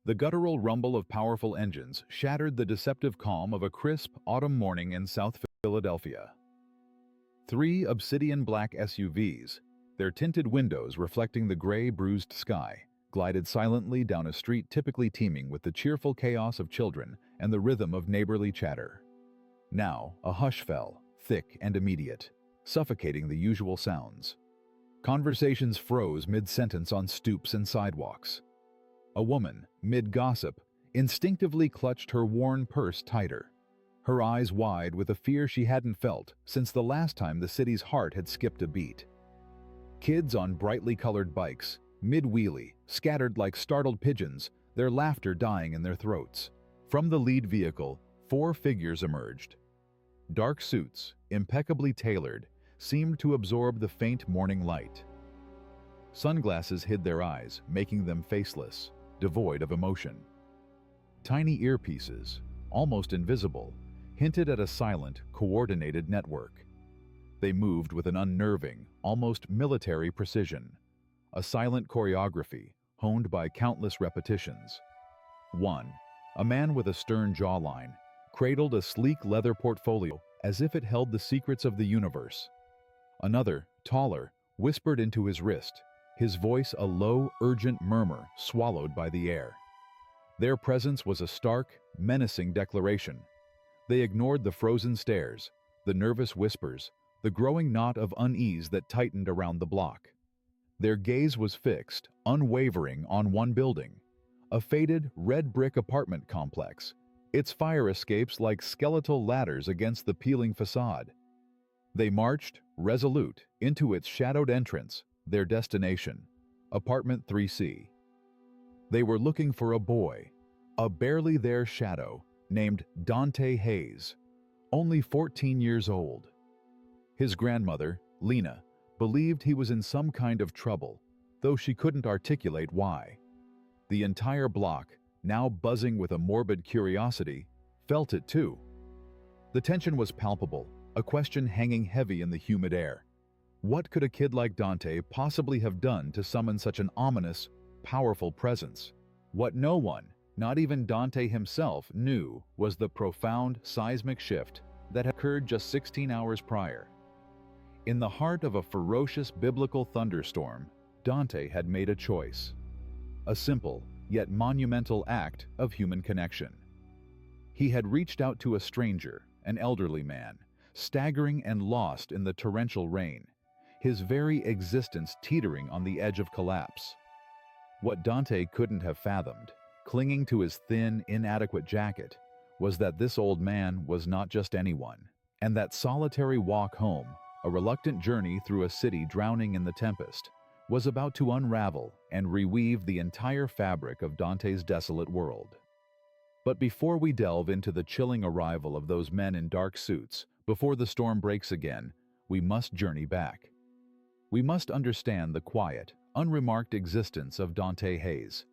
The guttural rumble of powerful engines shattered the deceptive calm of a crisp autumn morning in South Philadelphia. Three obsidian-black SUVs, their tinted windows reflecting the gray, bruised sky, glided silently down a street typically teeming with the cheerful chaos of children and the rhythm of neighborly chatter. Now, a hush fell, thick and immediate, suffocating the usual sounds. Conversations froze mid-sentence on stoops and sidewalks. A woman, mid-gossip, instinctively clutched her worn purse tighter, her eyes wide with a fear she hadn't felt since the last time the city's heart had skipped a beat. Kids on brightly colored bikes, mid-wheelie, scattered like startled pigeons, their laughter dying in their throats. From the lead vehicle, four figures emerged. Dark suits, impeccably tailored, seemed to absorb the faint morning light. Sunglasses hid their eyes, making them faceless, devoid of emotion. Tiny earpieces, almost invisible, hinted at a silent, coordinated network. They moved with an unnerving, almost military precision, a silent choreography honed by countless repetitions. One, a man with a stern jawline, cradled a sleek leather portfolio as if it held the secrets of the universe. Another, taller, whispered into his wrist, his voice a low, urgent murmur swallowed by the air. Their presence was a stark, menacing declaration. They ignored the frozen stares, the nervous whispers, the growing knot of unease that tightened around the block. Their gaze was fixed, unwavering, on one building, a faded, red brick apartment complex, its fire escapes like skeletal ladders against the peeling facade. They marched, resolute, into its shadowed entrance, their destination, Apartment 3C. They were looking for a boy, a barely there shadow, named Dante Hayes, only 14 years old. His grandmother, Lena, believed he was in some kind of trouble, though she couldn't articulate why. The entire block, now buzzing with a morbid curiosity, felt it too. The tension was palpable, a question hanging heavy in the humid air. What could a kid like Dante possibly have done to summon such an ominous, powerful presence? What no one, not even Dante himself, knew was the profound seismic shift that had occurred just 16 hours prior. In the heart of a ferocious biblical thunderstorm, Dante had made a choice. A simple, yet monumental act of human connection. He had reached out to a stranger, an elderly man, staggering and lost in the torrential rain, his very existence teetering on the edge of collapse. What Dante couldn't have fathomed, clinging to his thin, inadequate jacket, was that this old man was not just anyone, and that solitary walk home, a reluctant journey through a city drowning in the tempest, was about to unravel and reweave the entire fabric of Dante's desolate world. But before we delve into the chilling arrival of those men in dark suits, before the storm breaks again, we must journey back. We must understand the quiet, unremarked existence of Dante Hayes,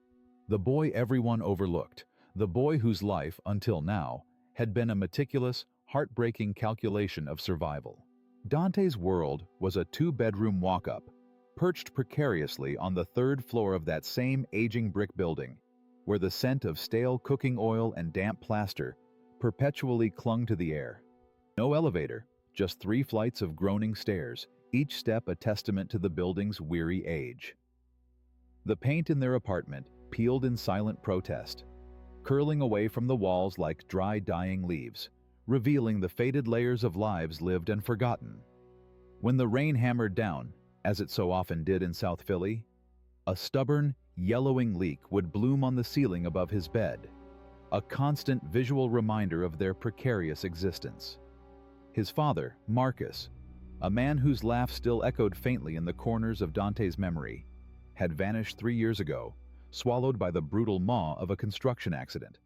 the boy everyone overlooked, the boy whose life, until now, had been a meticulous, heartbreaking calculation of survival. Dante's world was a two-bedroom walk-up, perched precariously on the third floor of that same aging brick building, where the scent of stale cooking oil and damp plaster perpetually clung to the air. No elevator, just 3 flights of groaning stairs, each step a testament to the building's weary age. The paint in their apartment peeled in silent protest, curling away from the walls like dry, dying leaves, revealing the faded layers of lives lived and forgotten. When the rain hammered down, as it so often did in South Philly, a stubborn, yellowing leak would bloom on the ceiling above his bed, a constant visual reminder of their precarious existence. His father, Marcus, a man whose laugh still echoed faintly in the corners of Dante's memory, had vanished 3 years ago, swallowed by the brutal maw of a construction accident.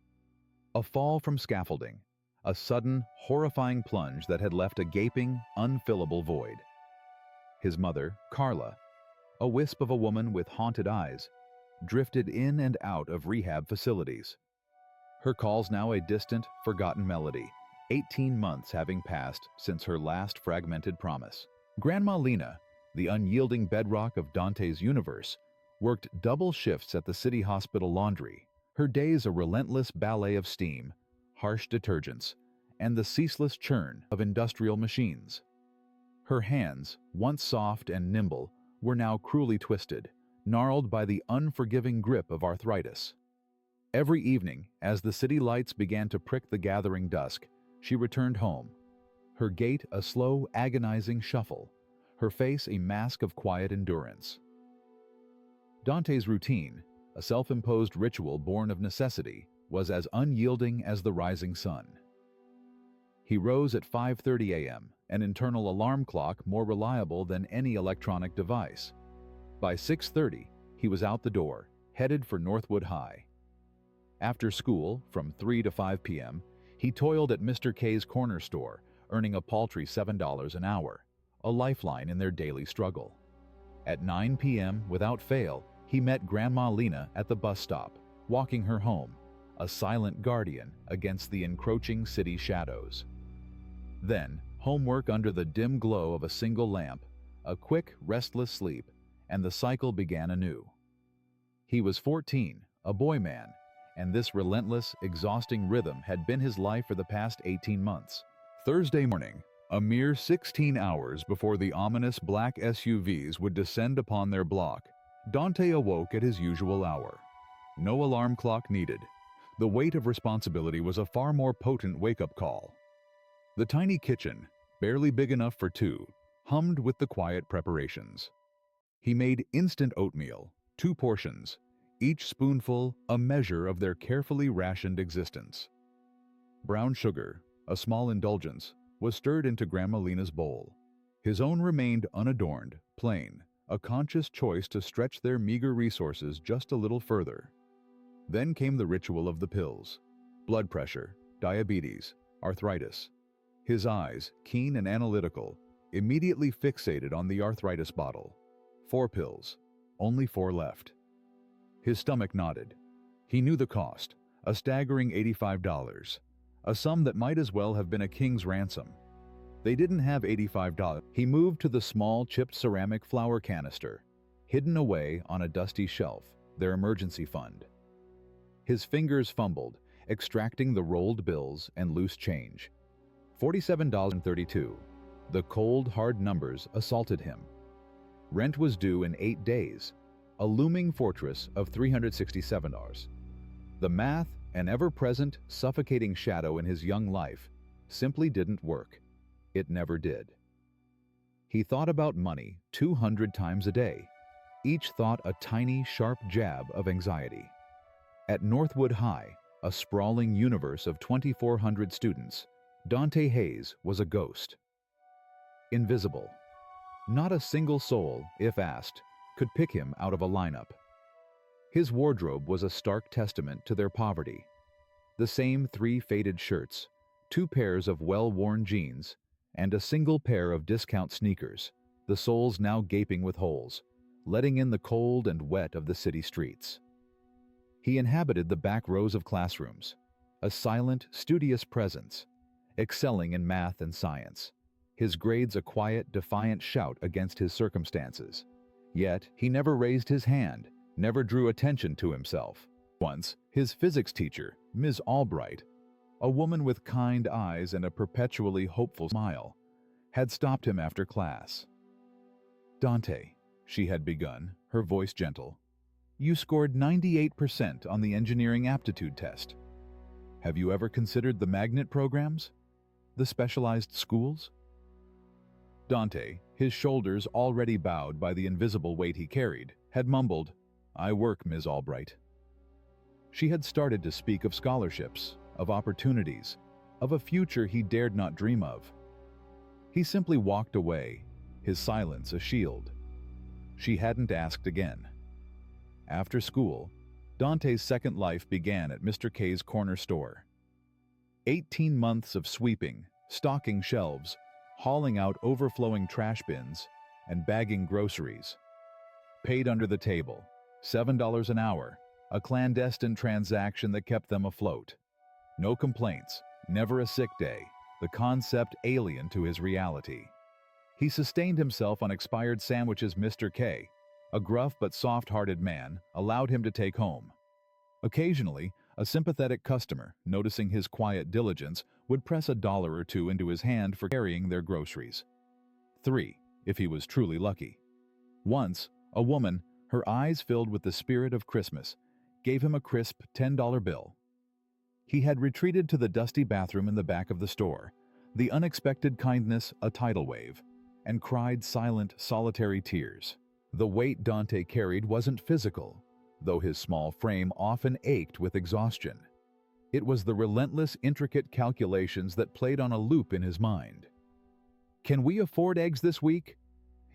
A fall from scaffolding, a sudden, horrifying plunge that had left a gaping, unfillable void. His mother, Carla, a wisp of a woman with haunted eyes, drifted in and out of rehab facilities. Her calls now a distant, forgotten melody, 18 months having passed since her last fragmented promise. Grandma Lena, the unyielding bedrock of Dante's universe, worked double shifts at the city hospital laundry, Her days a relentless ballet of steam, harsh detergents, and the ceaseless churn of industrial machines. Her hands, once soft and nimble, were now cruelly twisted, gnarled by the unforgiving grip of arthritis. Every evening, as the city lights began to prick the gathering dusk, she returned home, her gait a slow, agonizing shuffle, her face a mask of quiet endurance. Dante's routine, a self-imposed ritual born of necessity, was as unyielding as the rising sun. He rose at 5:30 a.m., an internal alarm clock more reliable than any electronic device. By 6:30, he was out the door, headed for Northwood High. After school, from 3 to 5 p.m., he toiled at Mr. K's corner store, earning a paltry $7 an hour, a lifeline in their daily struggle. At 9 p.m., without fail, he met Grandma Lena at the bus stop, walking her home, a silent guardian against the encroaching city shadows. Then, homework under the dim glow of a single lamp, a quick, restless sleep, and the cycle began anew. He was 14, a boy man, and this relentless, exhausting rhythm had been his life for the past 18 months. Thursday morning, a mere 16 hours before the ominous black SUVs would descend upon their block, Dante awoke at his usual hour. No alarm clock needed. The weight of responsibility was a far more potent wake-up call. The tiny kitchen, barely big enough for two, hummed with the quiet preparations. He made instant oatmeal, 2 portions, each spoonful a measure of their carefully rationed existence. Brown sugar, a small indulgence, was stirred into Grandma Lena's bowl. His own remained unadorned, plain, a conscious choice to stretch their meager resources just a little further. Then came the ritual of the pills: blood pressure, diabetes, arthritis. His eyes, keen and analytical, immediately fixated on the arthritis bottle. 4 pills, only 4 left. His stomach nodded. He knew the cost, a staggering $85, a sum that might as well have been a king's ransom. They didn't have $85. He moved to the small chipped ceramic flour canister, hidden away on a dusty shelf, their emergency fund. His fingers fumbled, extracting the rolled bills and loose change. $47.32. The cold, hard numbers assaulted him. Rent was due in 8 days, a looming fortress of $367. The math, an ever-present, suffocating shadow in his young life, simply didn't work. It never did. He thought about money 200 times a day, each thought a tiny, sharp jab of anxiety. At Northwood High, a sprawling universe of 2,400 students, Dante Hayes was a ghost. Invisible. Not a single soul, if asked, could pick him out of a lineup. His wardrobe was a stark testament to their poverty. The same 3 faded shirts, 2 pairs of well-worn jeans, and a single pair of discount sneakers, the soles now gaping with holes, letting in the cold and wet of the city streets. He inhabited the back rows of classrooms, a silent, studious presence, excelling in math and science, his grades a quiet, defiant shout against his circumstances. Yet he never raised his hand, never drew attention to himself. Once, his physics teacher, Ms. Albright, a woman with kind eyes and a perpetually hopeful smile, had stopped him after class. "Dante," she had begun, her voice gentle, "you scored 98% on the engineering aptitude test. Have you ever considered the magnet programs? The specialized schools?" Dante, his shoulders already bowed by the invisible weight he carried, had mumbled, "I work, Ms. Albright." She had started to speak of scholarships, of opportunities, of a future he dared not dream of. He simply walked away, his silence a shield. She hadn't asked again. After school, Dante's second life began at Mr. K's corner store. 18 months of sweeping, stocking shelves, hauling out overflowing trash bins, and bagging groceries. Paid under the table, $7 an hour, a clandestine transaction that kept them afloat. No complaints, never a sick day, the concept alien to his reality. He sustained himself on expired sandwiches Mr. K, a gruff but soft-hearted man, allowed him to take home. Occasionally, a sympathetic customer, noticing his quiet diligence, would press $1 or $2 into his hand for carrying their groceries. 3, if he was truly lucky. Once, a woman, her eyes filled with the spirit of Christmas, gave him a crisp $10 bill. He had retreated to the dusty bathroom in the back of the store, the unexpected kindness a tidal wave, and cried silent, solitary tears. The weight Dante carried wasn't physical, though his small frame often ached with exhaustion. It was the relentless, intricate calculations that played on a loop in his mind. Can we afford eggs this week?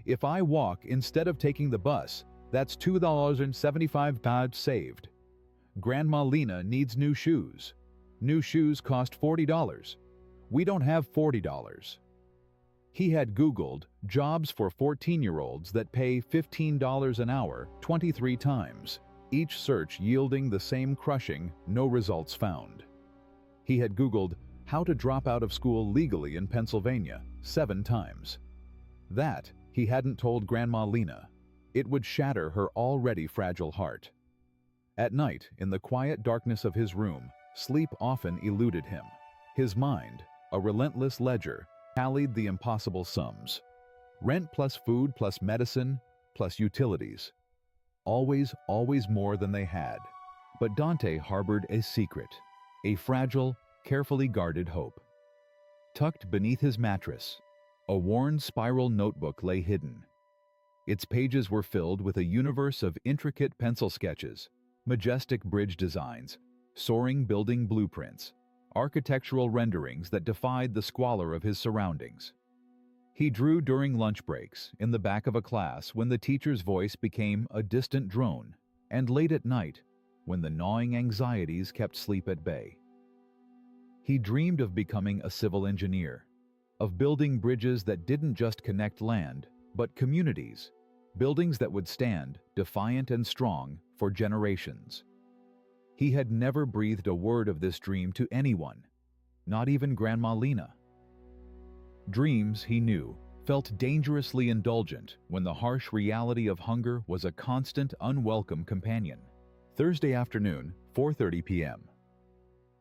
If I walk instead of taking the bus, that's $2.75 saved. Grandma Lena needs new shoes. New shoes cost $40. We don't have $40. He had Googled jobs for 14-year-olds that pay $15 an hour 23 times, each search yielding the same crushing, no results found. He had Googled how to drop out of school legally in Pennsylvania 7 times. That he hadn't told Grandma Lena. It would shatter her already fragile heart. At night, in the quiet darkness of his room, sleep often eluded him. His mind, a relentless ledger, tallied the impossible sums. Rent plus food plus medicine plus utilities. Always more than they had. But Dante harbored a secret, a fragile, carefully guarded hope. Tucked beneath his mattress, a worn spiral notebook lay hidden. Its pages were filled with a universe of intricate pencil sketches, majestic bridge designs, soaring building blueprints, architectural renderings that defied the squalor of his surroundings. He drew during lunch breaks, in the back of a class when the teacher's voice became a distant drone, and late at night when the gnawing anxieties kept sleep at bay. He dreamed of becoming a civil engineer, of building bridges that didn't just connect land, but communities, buildings that would stand, defiant and strong, for generations. He had never breathed a word of this dream to anyone, not even Grandma Lena. Dreams, he knew, felt dangerously indulgent when the harsh reality of hunger was a constant, unwelcome companion. Thursday afternoon, 4:30 p.m.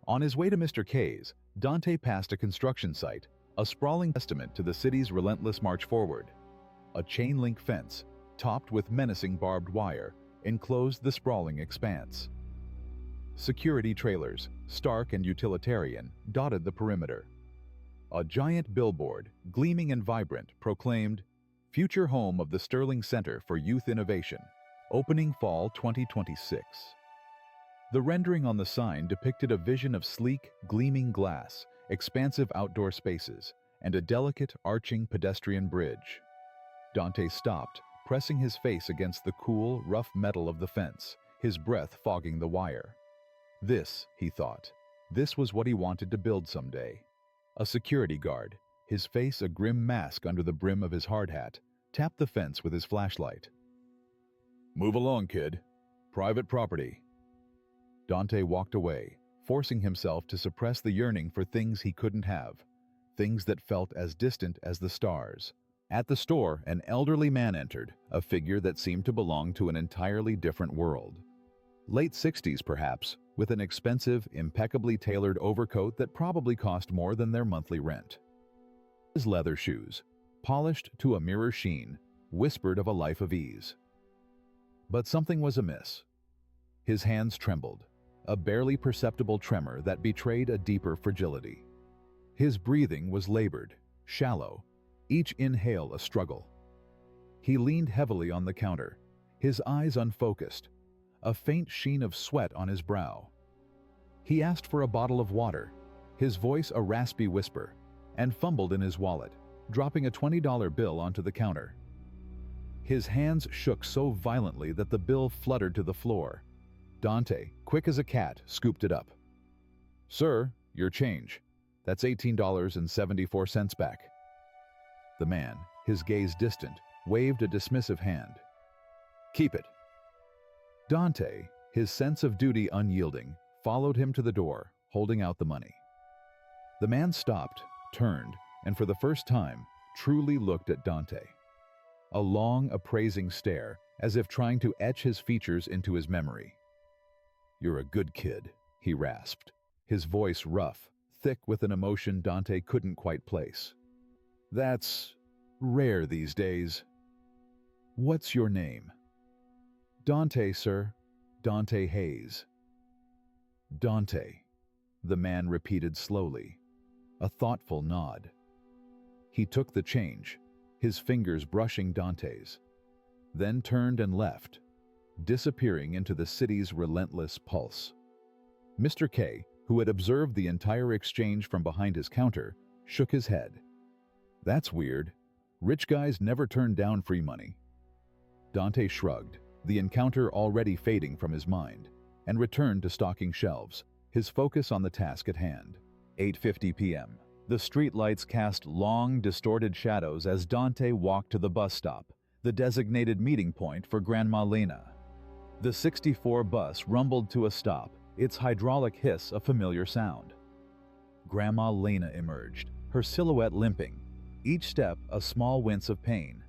On his way to Mr. K's, Dante passed a construction site, a sprawling testament to the city's relentless march forward. A chain-link fence, topped with menacing barbed wire, enclosed the sprawling expanse. Security trailers, stark and utilitarian, dotted the perimeter. A giant billboard, gleaming and vibrant, proclaimed, "Future home of the Sterling Center for Youth Innovation, opening fall 2026." The rendering on the sign depicted a vision of sleek, gleaming glass, expansive outdoor spaces, and a delicate, arching pedestrian bridge. Dante stopped, pressing his face against the cool, rough metal of the fence, his breath fogging the wire. This, he thought, this was what he wanted to build someday. A security guard, his face a grim mask under the brim of his hard hat, tapped the fence with his flashlight. "Move along, kid. Private property." Dante walked away, forcing himself to suppress the yearning for things he couldn't have, things that felt as distant as the stars. At the store, an elderly man entered, a figure that seemed to belong to an entirely different world. Late 60s, perhaps, with an expensive, impeccably tailored overcoat that probably cost more than their monthly rent. His leather shoes, polished to a mirror sheen, whispered of a life of ease. But something was amiss. His hands trembled, a barely perceptible tremor that betrayed a deeper fragility. His breathing was labored, shallow, each inhale a struggle. He leaned heavily on the counter, his eyes unfocused, a faint sheen of sweat on his brow. He asked for a bottle of water, his voice a raspy whisper, and fumbled in his wallet, dropping a $20 bill onto the counter. His hands shook so violently that the bill fluttered to the floor. Dante, quick as a cat, scooped it up. "Sir, your change. That's $18.74 back." The man, his gaze distant, waved a dismissive hand. "Keep it." Dante, his sense of duty unyielding, followed him to the door, holding out the money. The man stopped, turned, and for the first time, truly looked at Dante. A long, appraising stare, as if trying to etch his features into his memory. "You're a good kid," he rasped, his voice rough, thick with an emotion Dante couldn't quite place. "That's rare these days. What's your name?" "Dante, sir. Dante Hayes." "Dante," the man repeated slowly, a thoughtful nod. He took the change, his fingers brushing Dante's, then turned and left, disappearing into the city's relentless pulse. Mr. K, who had observed the entire exchange from behind his counter, shook his head. "That's weird. Rich guys never turn down free money." Dante shrugged, the encounter already fading from his mind, and returned to stocking shelves, his focus on the task at hand. 8:50 p.m. The streetlights cast long, distorted shadows as Dante walked to the bus stop, the designated meeting point for Grandma Lena. The 64 bus rumbled to a stop, its hydraulic hiss a familiar sound. Grandma Lena emerged, her silhouette limping, each step a small wince of pain.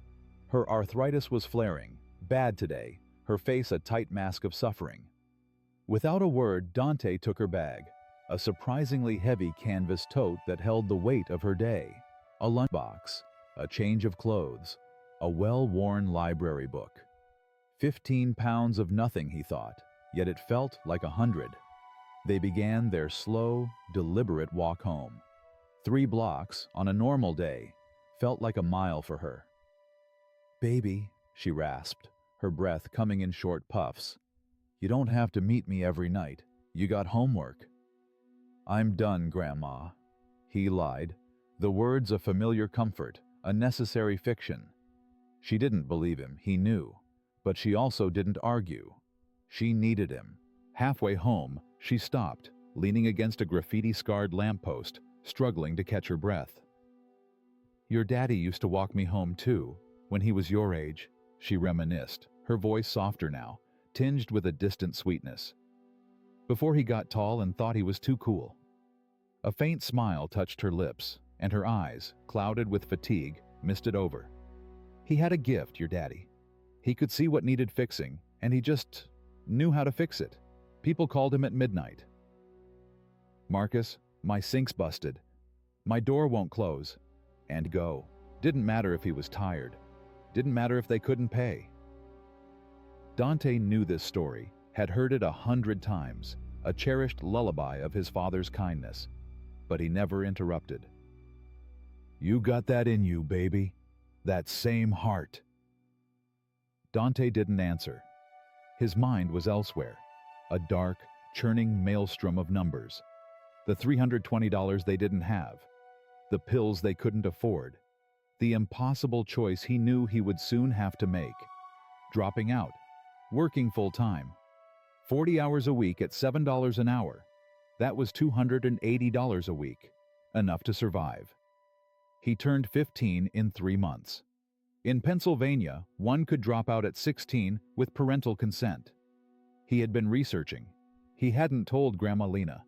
Her arthritis was flaring, bad today, her face a tight mask of suffering. Without a word, Dante took her bag, a surprisingly heavy canvas tote that held the weight of her day, a lunchbox, a change of clothes, a well-worn library book. 15 pounds of nothing, he thought, yet it felt like 100. They began their slow, deliberate walk home. 3 blocks, on a normal day, felt like a mile for her. "Baby," she rasped, her breath coming in short puffs. "You don't have to meet me every night. You got homework." "I'm done, Grandma," he lied, the words a familiar comfort, a necessary fiction. She didn't believe him, he knew, but she also didn't argue. She needed him. Halfway home, she stopped, leaning against a graffiti-scarred lamppost, struggling to catch her breath. "Your daddy used to walk me home too, when he was your age," she reminisced, her voice softer now, tinged with a distant sweetness. "Before he got tall and thought he was too cool." A faint smile touched her lips, and her eyes, clouded with fatigue, misted over. "He had a gift, your daddy. He could see what needed fixing, and he just knew how to fix it. People called him at midnight. Marcus, my sink's busted. My door won't close." And go. Didn't matter if he was tired. Didn't matter if they couldn't pay. Dante knew this story, had heard it 100 times, a cherished lullaby of his father's kindness. But he never interrupted. "You got that in you, baby. That same heart." Dante didn't answer. His mind was elsewhere, a dark, churning maelstrom of numbers. The $320 they didn't have, the pills they couldn't afford, the impossible choice he knew he would soon have to make. Dropping out, working full-time, 40 hours a week at $7 an hour. That was $280 a week, enough to survive. He turned 15 in 3 months. In Pennsylvania, one could drop out at 16 with parental consent. He had been researching. He hadn't told Grandma Lena.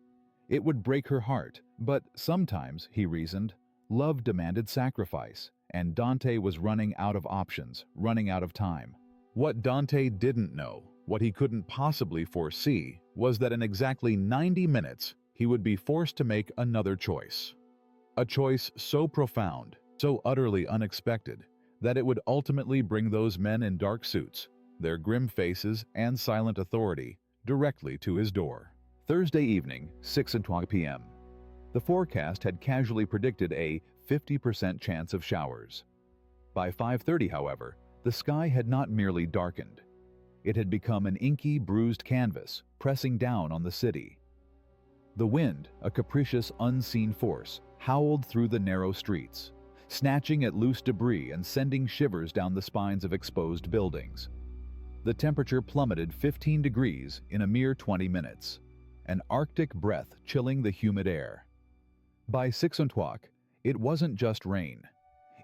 It would break her heart, but sometimes, he reasoned, love demanded sacrifice, and Dante was running out of options, running out of time. What Dante didn't know, what he couldn't possibly foresee, was that in exactly 90 minutes, he would be forced to make another choice. A choice so profound, so utterly unexpected, that it would ultimately bring those men in dark suits, their grim faces and silent authority, directly to his door. Thursday evening, 6:20 p.m. The forecast had casually predicted a 50% chance of showers. By 5:30, however, the sky had not merely darkened. It had become an inky, bruised canvas, pressing down on the city. The wind, a capricious, unseen force, howled through the narrow streets, snatching at loose debris and sending shivers down the spines of exposed buildings. The temperature plummeted 15 degrees in a mere 20 minutes, an Arctic breath chilling the humid air. By 6:00, it wasn't just rain.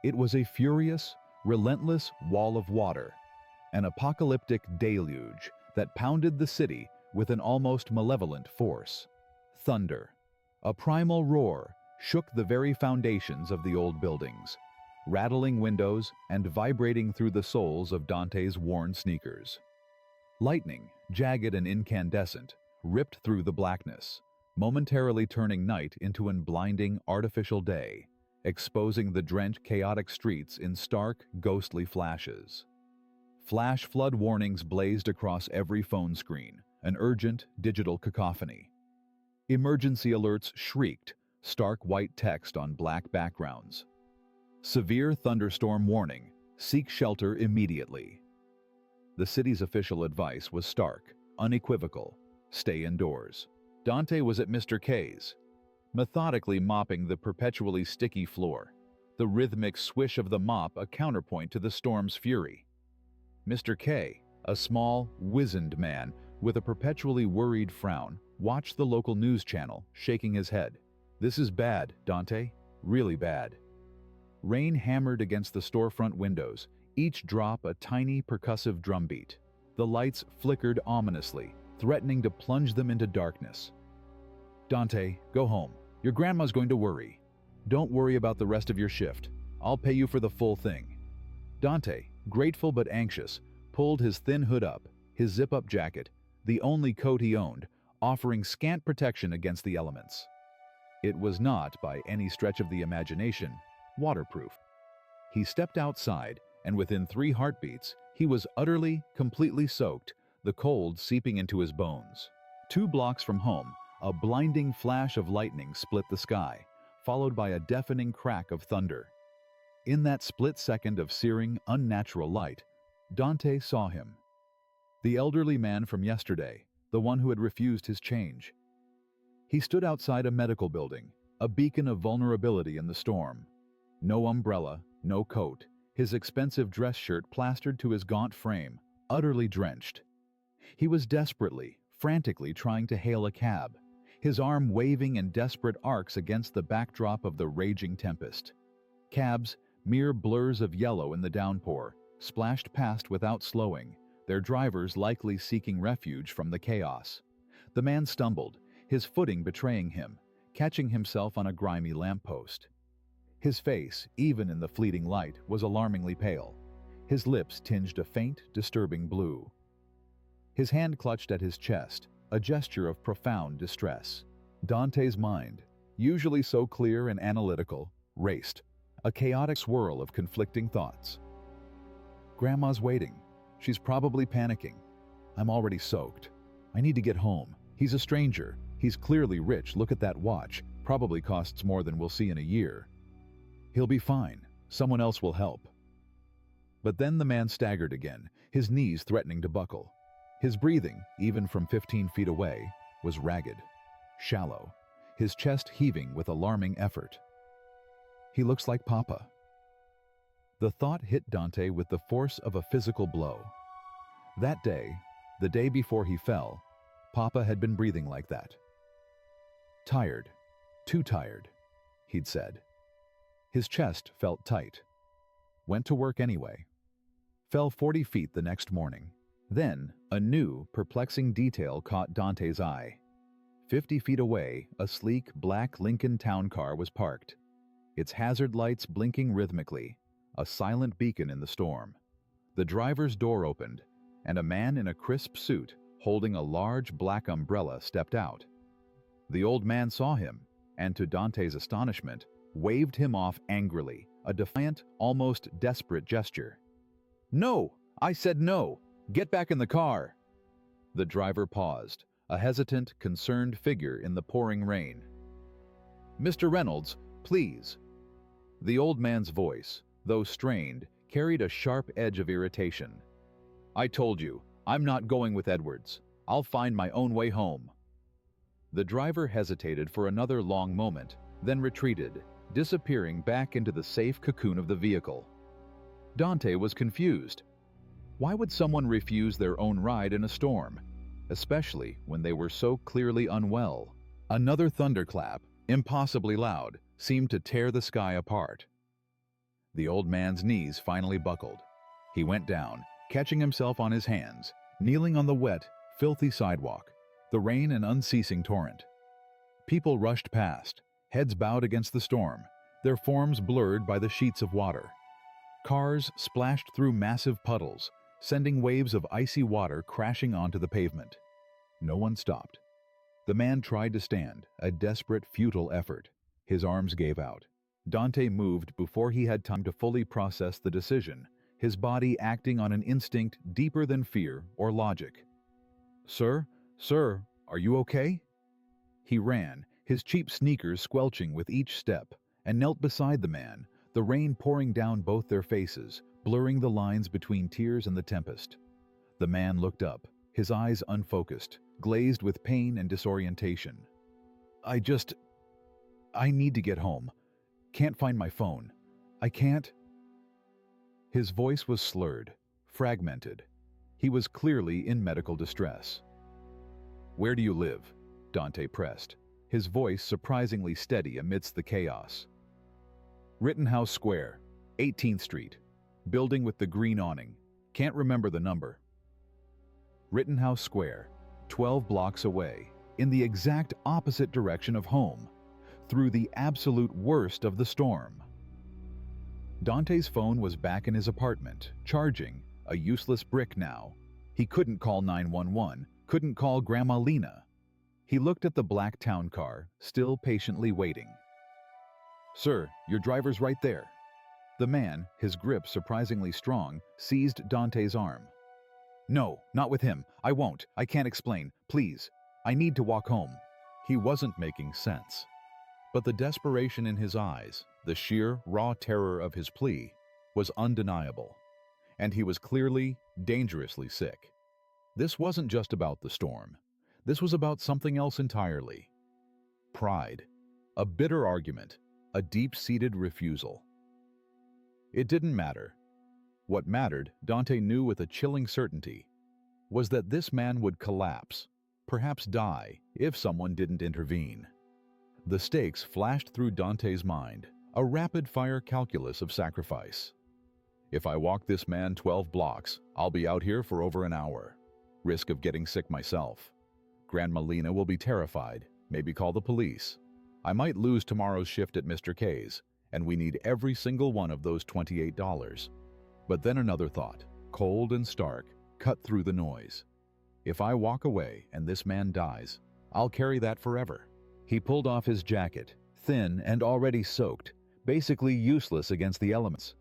It was a furious, relentless wall of water, an apocalyptic deluge that pounded the city with an almost malevolent force. Thunder, a primal roar, shook the very foundations of the old buildings, rattling windows and vibrating through the soles of Dante's worn sneakers. Lightning, jagged and incandescent, ripped through the blackness, momentarily turning night into an blinding, artificial day, exposing the drenched, chaotic streets in stark, ghostly flashes. Flash flood warnings blazed across every phone screen, an urgent, digital cacophony. Emergency alerts shrieked, stark white text on black backgrounds. Severe thunderstorm warning, seek shelter immediately. The city's official advice was stark, unequivocal, stay indoors. Dante was at Mr. K's, methodically mopping the perpetually sticky floor, the rhythmic swish of the mop a counterpoint to the storm's fury. Mr. K, a small, wizened man with a perpetually worried frown, watched the local news channel, shaking his head. "This is bad, Dante. Really bad." Rain hammered against the storefront windows, each drop a tiny percussive drumbeat. The lights flickered ominously, threatening to plunge them into darkness. "Dante, go home. Your grandma's going to worry. Don't worry about the rest of your shift. I'll pay you for the full thing." Dante, grateful but anxious, pulled his thin hood up, his zip-up jacket, the only coat he owned, offering scant protection against the elements. It was not, by any stretch of the imagination, waterproof. He stepped outside, and within 3 heartbeats, he was utterly, completely soaked, the cold seeping into his bones. 2 blocks from home, a blinding flash of lightning split the sky, followed by a deafening crack of thunder. In that split second of searing, unnatural light, Dante saw him. The elderly man from yesterday, the one who had refused his change. He stood outside a medical building, a beacon of vulnerability in the storm. No umbrella, no coat, his expensive dress shirt plastered to his gaunt frame, utterly drenched. He was desperately, frantically trying to hail a cab, his arm waving in desperate arcs against the backdrop of the raging tempest. Cabs, mere blurs of yellow in the downpour, splashed past without slowing, their drivers likely seeking refuge from the chaos. The man stumbled, his footing betraying him, catching himself on a grimy lamppost. His face, even in the fleeting light, was alarmingly pale. His lips tinged a faint, disturbing blue. His hand clutched at his chest, a gesture of profound distress. Dante's mind, usually so clear and analytical, raced, a chaotic swirl of conflicting thoughts. "Grandma's waiting. She's probably panicking. I'm already soaked. I need to get home. He's a stranger. He's clearly rich. Look at that watch. Probably costs more than we'll see in a year. He'll be fine. Someone else will help." But then the man staggered again, his knees threatening to buckle. His breathing, even from 15 feet away, was ragged, shallow, his chest heaving with alarming effort. "He looks like Papa." The thought hit Dante with the force of a physical blow. That day, the day before he fell, Papa had been breathing like that. "Tired, too tired," he'd said. His chest felt tight. Went to work anyway. Fell 40 feet the next morning. Then, a new, perplexing detail caught Dante's eye. 50 feet away, a sleek, black Lincoln town car was parked, its hazard lights blinking rhythmically, a silent beacon in the storm. The driver's door opened, and a man in a crisp suit, holding a large black umbrella, stepped out. The old man saw him, and to Dante's astonishment, waved him off angrily, a defiant, almost desperate gesture. "No! I said no! Get back in the car!" The driver paused, a hesitant, concerned figure in the pouring rain. "Mr. Reynolds, please." The old man's voice, though strained, carried a sharp edge of irritation. "I told you, I'm not going with Edwards. I'll find my own way home." The driver hesitated for another long moment, then retreated, disappearing back into the safe cocoon of the vehicle. Dante was confused. Why would someone refuse their own ride in a storm, especially when they were so clearly unwell? Another thunderclap, impossibly loud, seemed to tear the sky apart. The old man's knees finally buckled. He went down, catching himself on his hands, kneeling on the wet, filthy sidewalk, the rain an unceasing torrent. People rushed past, heads bowed against the storm, their forms blurred by the sheets of water. Cars splashed through massive puddles, sending waves of icy water crashing onto the pavement. No one stopped. The man tried to stand, a desperate, futile effort. His arms gave out. Dante moved before he had time to fully process the decision, his body acting on an instinct deeper than fear or logic. "Sir, sir, are you okay?" He ran, his cheap sneakers squelching with each step, and knelt beside the man, the rain pouring down both their faces, blurring the lines between tears and the tempest. The man looked up, his eyes unfocused, glazed with pain and disorientation. I need to get home. Can't find my phone. I can't." His voice was slurred, fragmented. He was clearly in medical distress. "Where do you live?" Dante pressed, his voice surprisingly steady amidst the chaos. "Rittenhouse Square, 18th Street. Building with the green awning. Can't remember the number." Rittenhouse Square, 12 blocks away, in the exact opposite direction of home, through the absolute worst of the storm. Dante's phone was back in his apartment, charging, a useless brick now. He couldn't call 911, couldn't call Grandma Lena. He looked at the black town car, still patiently waiting. "Sir, your driver's right there." The man, his grip surprisingly strong, seized Dante's arm. "No, not with him. I won't. I can't explain. Please. I need to walk home." He wasn't making sense. But the desperation in his eyes, the sheer, raw terror of his plea, was undeniable. And he was clearly, dangerously sick. This wasn't just about the storm. This was about something else entirely. Pride. A bitter argument. A deep-seated refusal. It didn't matter. What mattered, Dante knew with a chilling certainty, was that this man would collapse, perhaps die, if someone didn't intervene. The stakes flashed through Dante's mind, a rapid-fire calculus of sacrifice. If I walk this man 12 blocks, I'll be out here for over an hour. Risk of getting sick myself. Grandma Lena will be terrified, maybe call the police. I might lose tomorrow's shift at Mr. K's, and we need every single one of those $28. But then another thought, cold and stark, cut through the noise. If I walk away and this man dies, I'll carry that forever. He pulled off his jacket, thin and already soaked, basically useless against the elements.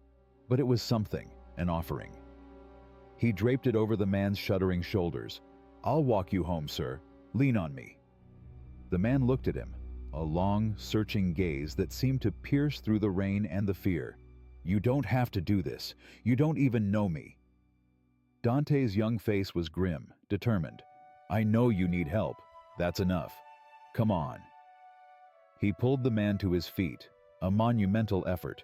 But it was something, an offering. He draped it over the man's shuddering shoulders. "I'll walk you home, sir. Lean on me." The man looked at him, a long, searching gaze that seemed to pierce through the rain and the fear. "You don't have to do this. You don't even know me." Dante's young face was grim, determined. "I know you need help. That's enough. Come on." He pulled the man to his feet, a monumental effort.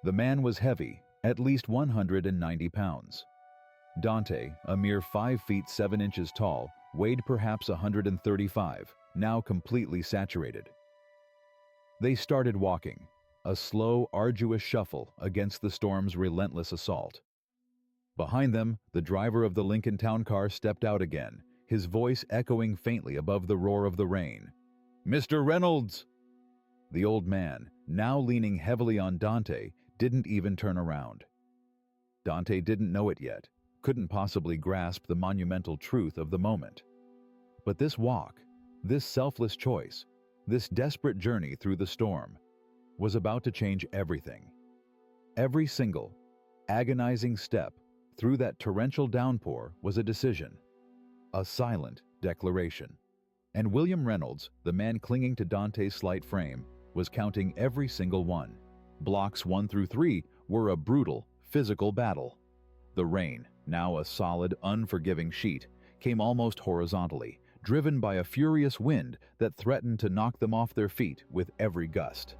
The man was heavy, at least 190 pounds. Dante, a mere 5 feet 7 inches tall, weighed perhaps 135, now completely saturated. They started walking, a slow, arduous shuffle against the storm's relentless assault. Behind them, the driver of the Lincoln town car stepped out again, his voice echoing faintly above the roar of the rain. "Mr. Reynolds!" The old man, now leaning heavily on Dante, didn't even turn around. Dante didn't know it yet, couldn't possibly grasp the monumental truth of the moment. But this walk, this selfless choice, this desperate journey through the storm, was about to change everything. Every single, agonizing step through that torrential downpour was a decision, a silent declaration. And William Reynolds, the man clinging to Dante's slight frame, was counting every single one. Blocks 1 through 3 were a brutal, physical battle. The rain, now a solid, unforgiving sheet, came almost horizontally, driven by a furious wind that threatened to knock them off their feet with every gust.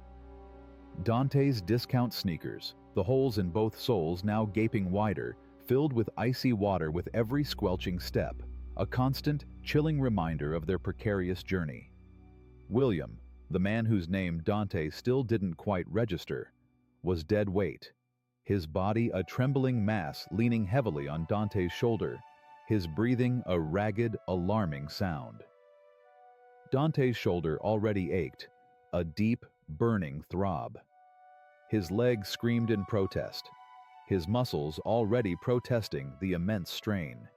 Dante's discount sneakers, the holes in both soles now gaping wider, filled with icy water with every squelching step, a constant, chilling reminder of their precarious journey. William, the man whose name Dante still didn't quite register, was dead weight, his body a trembling mass leaning heavily on Dante's shoulder, his breathing a ragged, alarming sound. Dante's shoulder already ached, a deep, burning throb. His leg screamed in protest, his muscles already protesting the immense strain.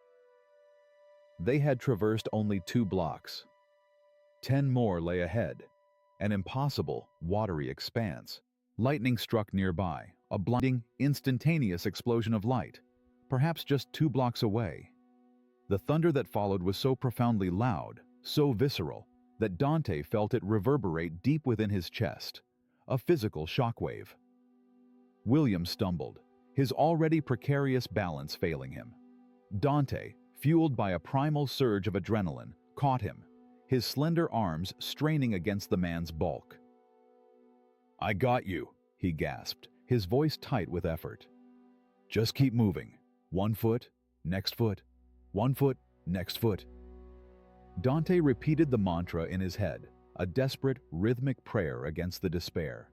They had traversed only 2 blocks. 10 more lay ahead, an impossible, watery expanse. Lightning struck nearby, a blinding, instantaneous explosion of light, perhaps just 2 blocks away. The thunder that followed was so profoundly loud, so visceral, that Dante felt it reverberate deep within his chest, a physical shockwave. William stumbled, his already precarious balance failing him. Dante, fueled by a primal surge of adrenaline, caught him, his slender arms straining against the man's bulk. "I got you," he gasped, his voice tight with effort. "Just keep moving. 1 foot, next foot, 1 foot, next foot." Dante repeated the mantra in his head, a desperate, rhythmic prayer against the despair.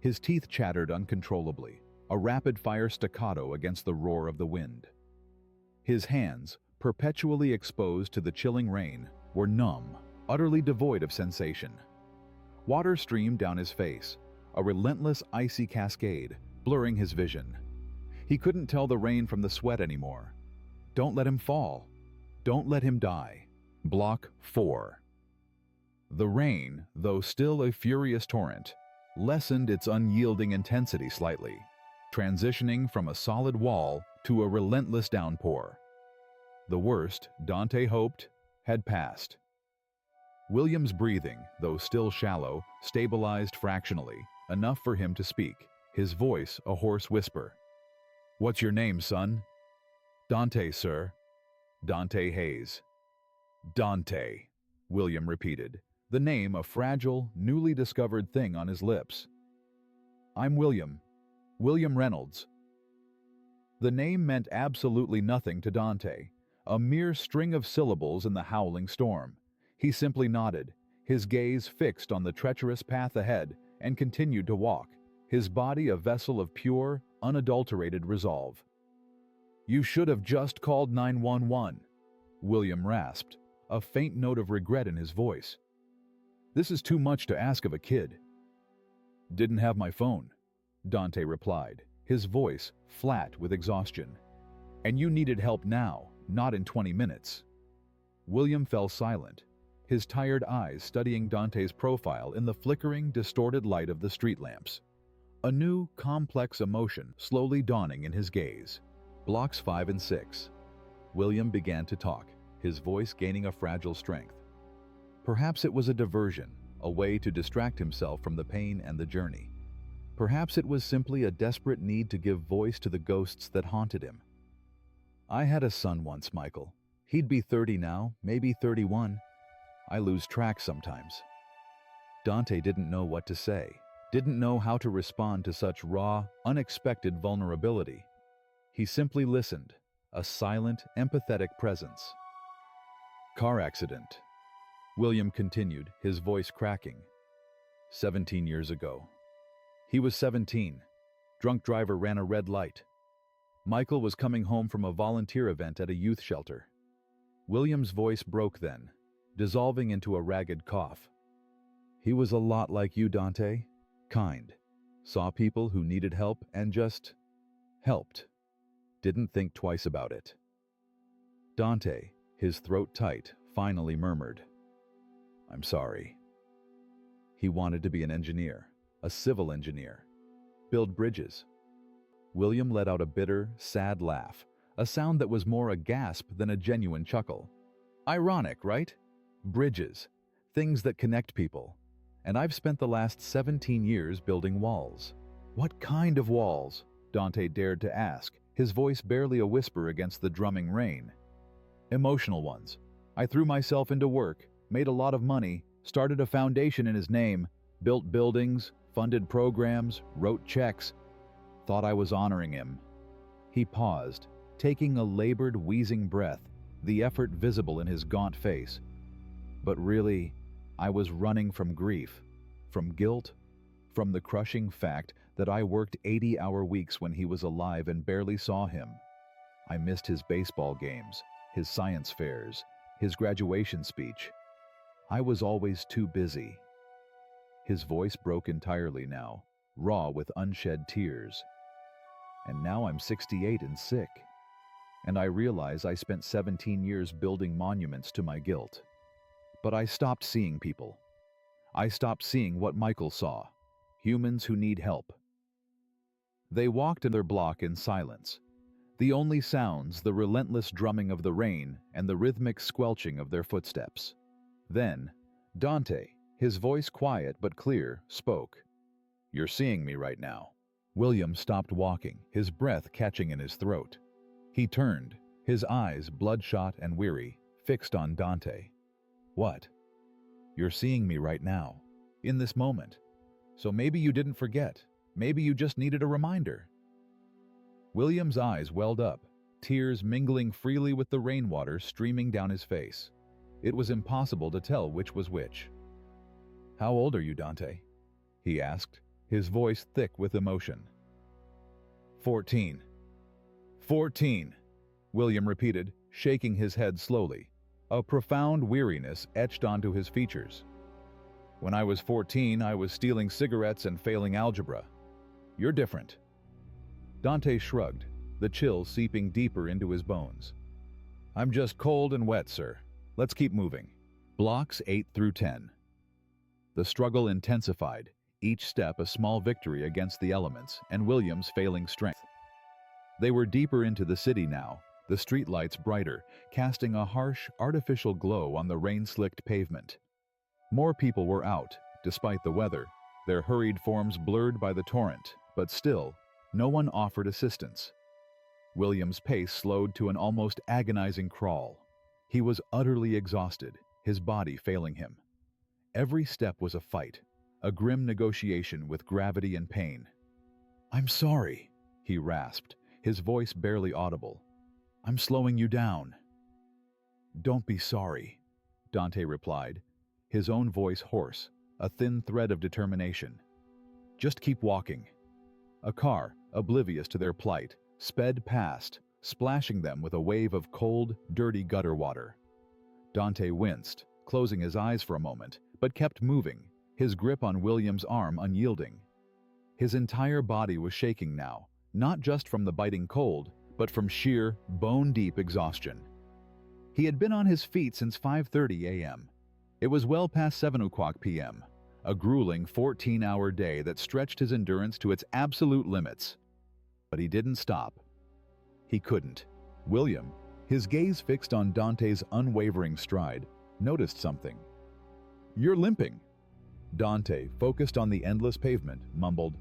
His teeth chattered uncontrollably, a rapid-fire staccato against the roar of the wind. His hands, perpetually exposed to the chilling rain, were numb, utterly devoid of sensation. Water streamed down his face, a relentless icy cascade, blurring his vision. He couldn't tell the rain from the sweat anymore. Don't let him fall. Don't let him die. Block 4. The rain, though still a furious torrent, lessened its unyielding intensity slightly, transitioning from a solid wall to a relentless downpour. The worst, Dante hoped, had passed. William's breathing, though still shallow, stabilized fractionally, enough for him to speak, his voice a hoarse whisper. "What's your name, son?" "Dante, sir." "Dante Hayes." "Dante," William repeated, the name a fragile, newly discovered thing on his lips. "I'm William. William Reynolds." The name meant absolutely nothing to Dante, a mere string of syllables in the howling storm. He simply nodded, his gaze fixed on the treacherous path ahead, and continued to walk, his body a vessel of pure, unadulterated resolve. "You should have just called 911, William rasped, a faint note of regret in his voice. "This is too much to ask of a kid." "Didn't have my phone," Dante replied, his voice flat with exhaustion. "And you needed help now, not in 20 minutes. William fell silent, his tired eyes studying Dante's profile in the flickering, distorted light of the street lamps. A new, complex emotion slowly dawning in his gaze. Blocks 5 and 6. William began to talk, his voice gaining a fragile strength. Perhaps it was a diversion, a way to distract himself from the pain and the journey. Perhaps it was simply a desperate need to give voice to the ghosts that haunted him. "I had a son once, Michael. He'd be 30 now, maybe 31. I lose track sometimes." Dante didn't know what to say, didn't know how to respond to such raw, unexpected vulnerability. He simply listened, a silent, empathetic presence. "Car accident," William continued, his voice cracking. 17 years ago. He was 17. Drunk driver ran a red light. Michael was coming home from a volunteer event at a youth shelter. William's voice broke then, dissolving into a ragged cough. "He was a lot like you, Dante. Kind. Saw people who needed help and just helped. Didn't think twice about it." Dante, his throat tight, finally murmured, "I'm sorry." He wanted to be an engineer, a civil engineer. Build bridges. William let out a bitter, sad laugh, a sound that was more a gasp than a genuine chuckle. Ironic, right? Bridges, things that connect people. And I've spent the last 17 years building walls. "What kind of walls?" Dante dared to ask, his voice barely a whisper against the drumming rain. "Emotional ones. I threw myself into work, made a lot of money, started a foundation in his name, built buildings, funded programs, wrote checks. Thought I was honoring him." He paused, taking a labored, wheezing breath, the effort visible in his gaunt face. "But really, I was running from grief, from guilt, from the crushing fact that I worked 80-hour weeks when he was alive and barely saw him. I missed his baseball games, his science fairs, his graduation speech. I was always too busy." His voice broke entirely now, raw with unshed tears. "And now I'm 68 and sick. And I realize I spent 17 years building monuments to my guilt. But I stopped seeing people. I stopped seeing what Michael saw. Humans who need help. They walked in their block in silence. The only sounds, the relentless drumming of the rain and the rhythmic squelching of their footsteps. Then, Dante, his voice quiet but clear, spoke. "You're seeing me right now." William stopped walking, his breath catching in his throat. He turned, his eyes bloodshot and weary, fixed on Dante. "What?" "You're seeing me right now, in this moment. So maybe you didn't forget. Maybe you just needed a reminder." William's eyes welled up, tears mingling freely with the rainwater streaming down his face. It was impossible to tell which was which. "How old are you, Dante?" he asked, his voice thick with emotion. 14. 14, William repeated, shaking his head slowly. A profound weariness etched onto his features. "When I was 14, I was stealing cigarettes and failing algebra. You're different." Dante shrugged, the chill seeping deeper into his bones. "I'm just cold and wet, sir. Let's keep moving." Blocks 8 through 10. The struggle intensified, each step a small victory against the elements and William's failing strength. They were deeper into the city now, the streetlights brighter, casting a harsh, artificial glow on the rain-slicked pavement. More people were out, despite the weather, their hurried forms blurred by the torrent, but still, no one offered assistance. William's pace slowed to an almost agonizing crawl. He was utterly exhausted, his body failing him. Every step was a fight, a grim negotiation with gravity and pain. "I'm sorry," he rasped, his voice barely audible. "I'm slowing you down." "Don't be sorry," Dante replied, his own voice hoarse, a thin thread of determination. "Just keep walking." A car, oblivious to their plight, sped past, splashing them with a wave of cold, dirty gutter water. Dante winced, closing his eyes for a moment, but kept moving, his grip on William's arm unyielding. His entire body was shaking now, not just from the biting cold, but from sheer, bone-deep exhaustion. He had been on his feet since 5:30 a.m. It was well past 7 o'clock p.m., a grueling 14-hour day that stretched his endurance to its absolute limits. But he didn't stop. He couldn't. William, his gaze fixed on Dante's unwavering stride, noticed something. "You're limping." Dante, focused on the endless pavement, mumbled,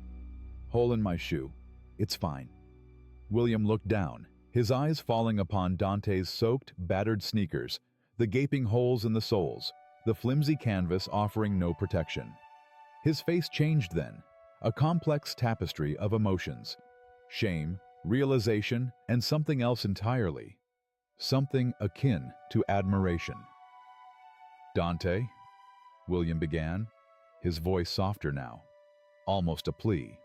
"Hole in my shoe. It's fine." William looked down, his eyes falling upon Dante's soaked, battered sneakers, the gaping holes in the soles, the flimsy canvas offering no protection. His face changed then, a complex tapestry of emotions. Shame, realization, and something else entirely. Something akin to admiration. "Dante," William began, his voice softer now, almost a plea.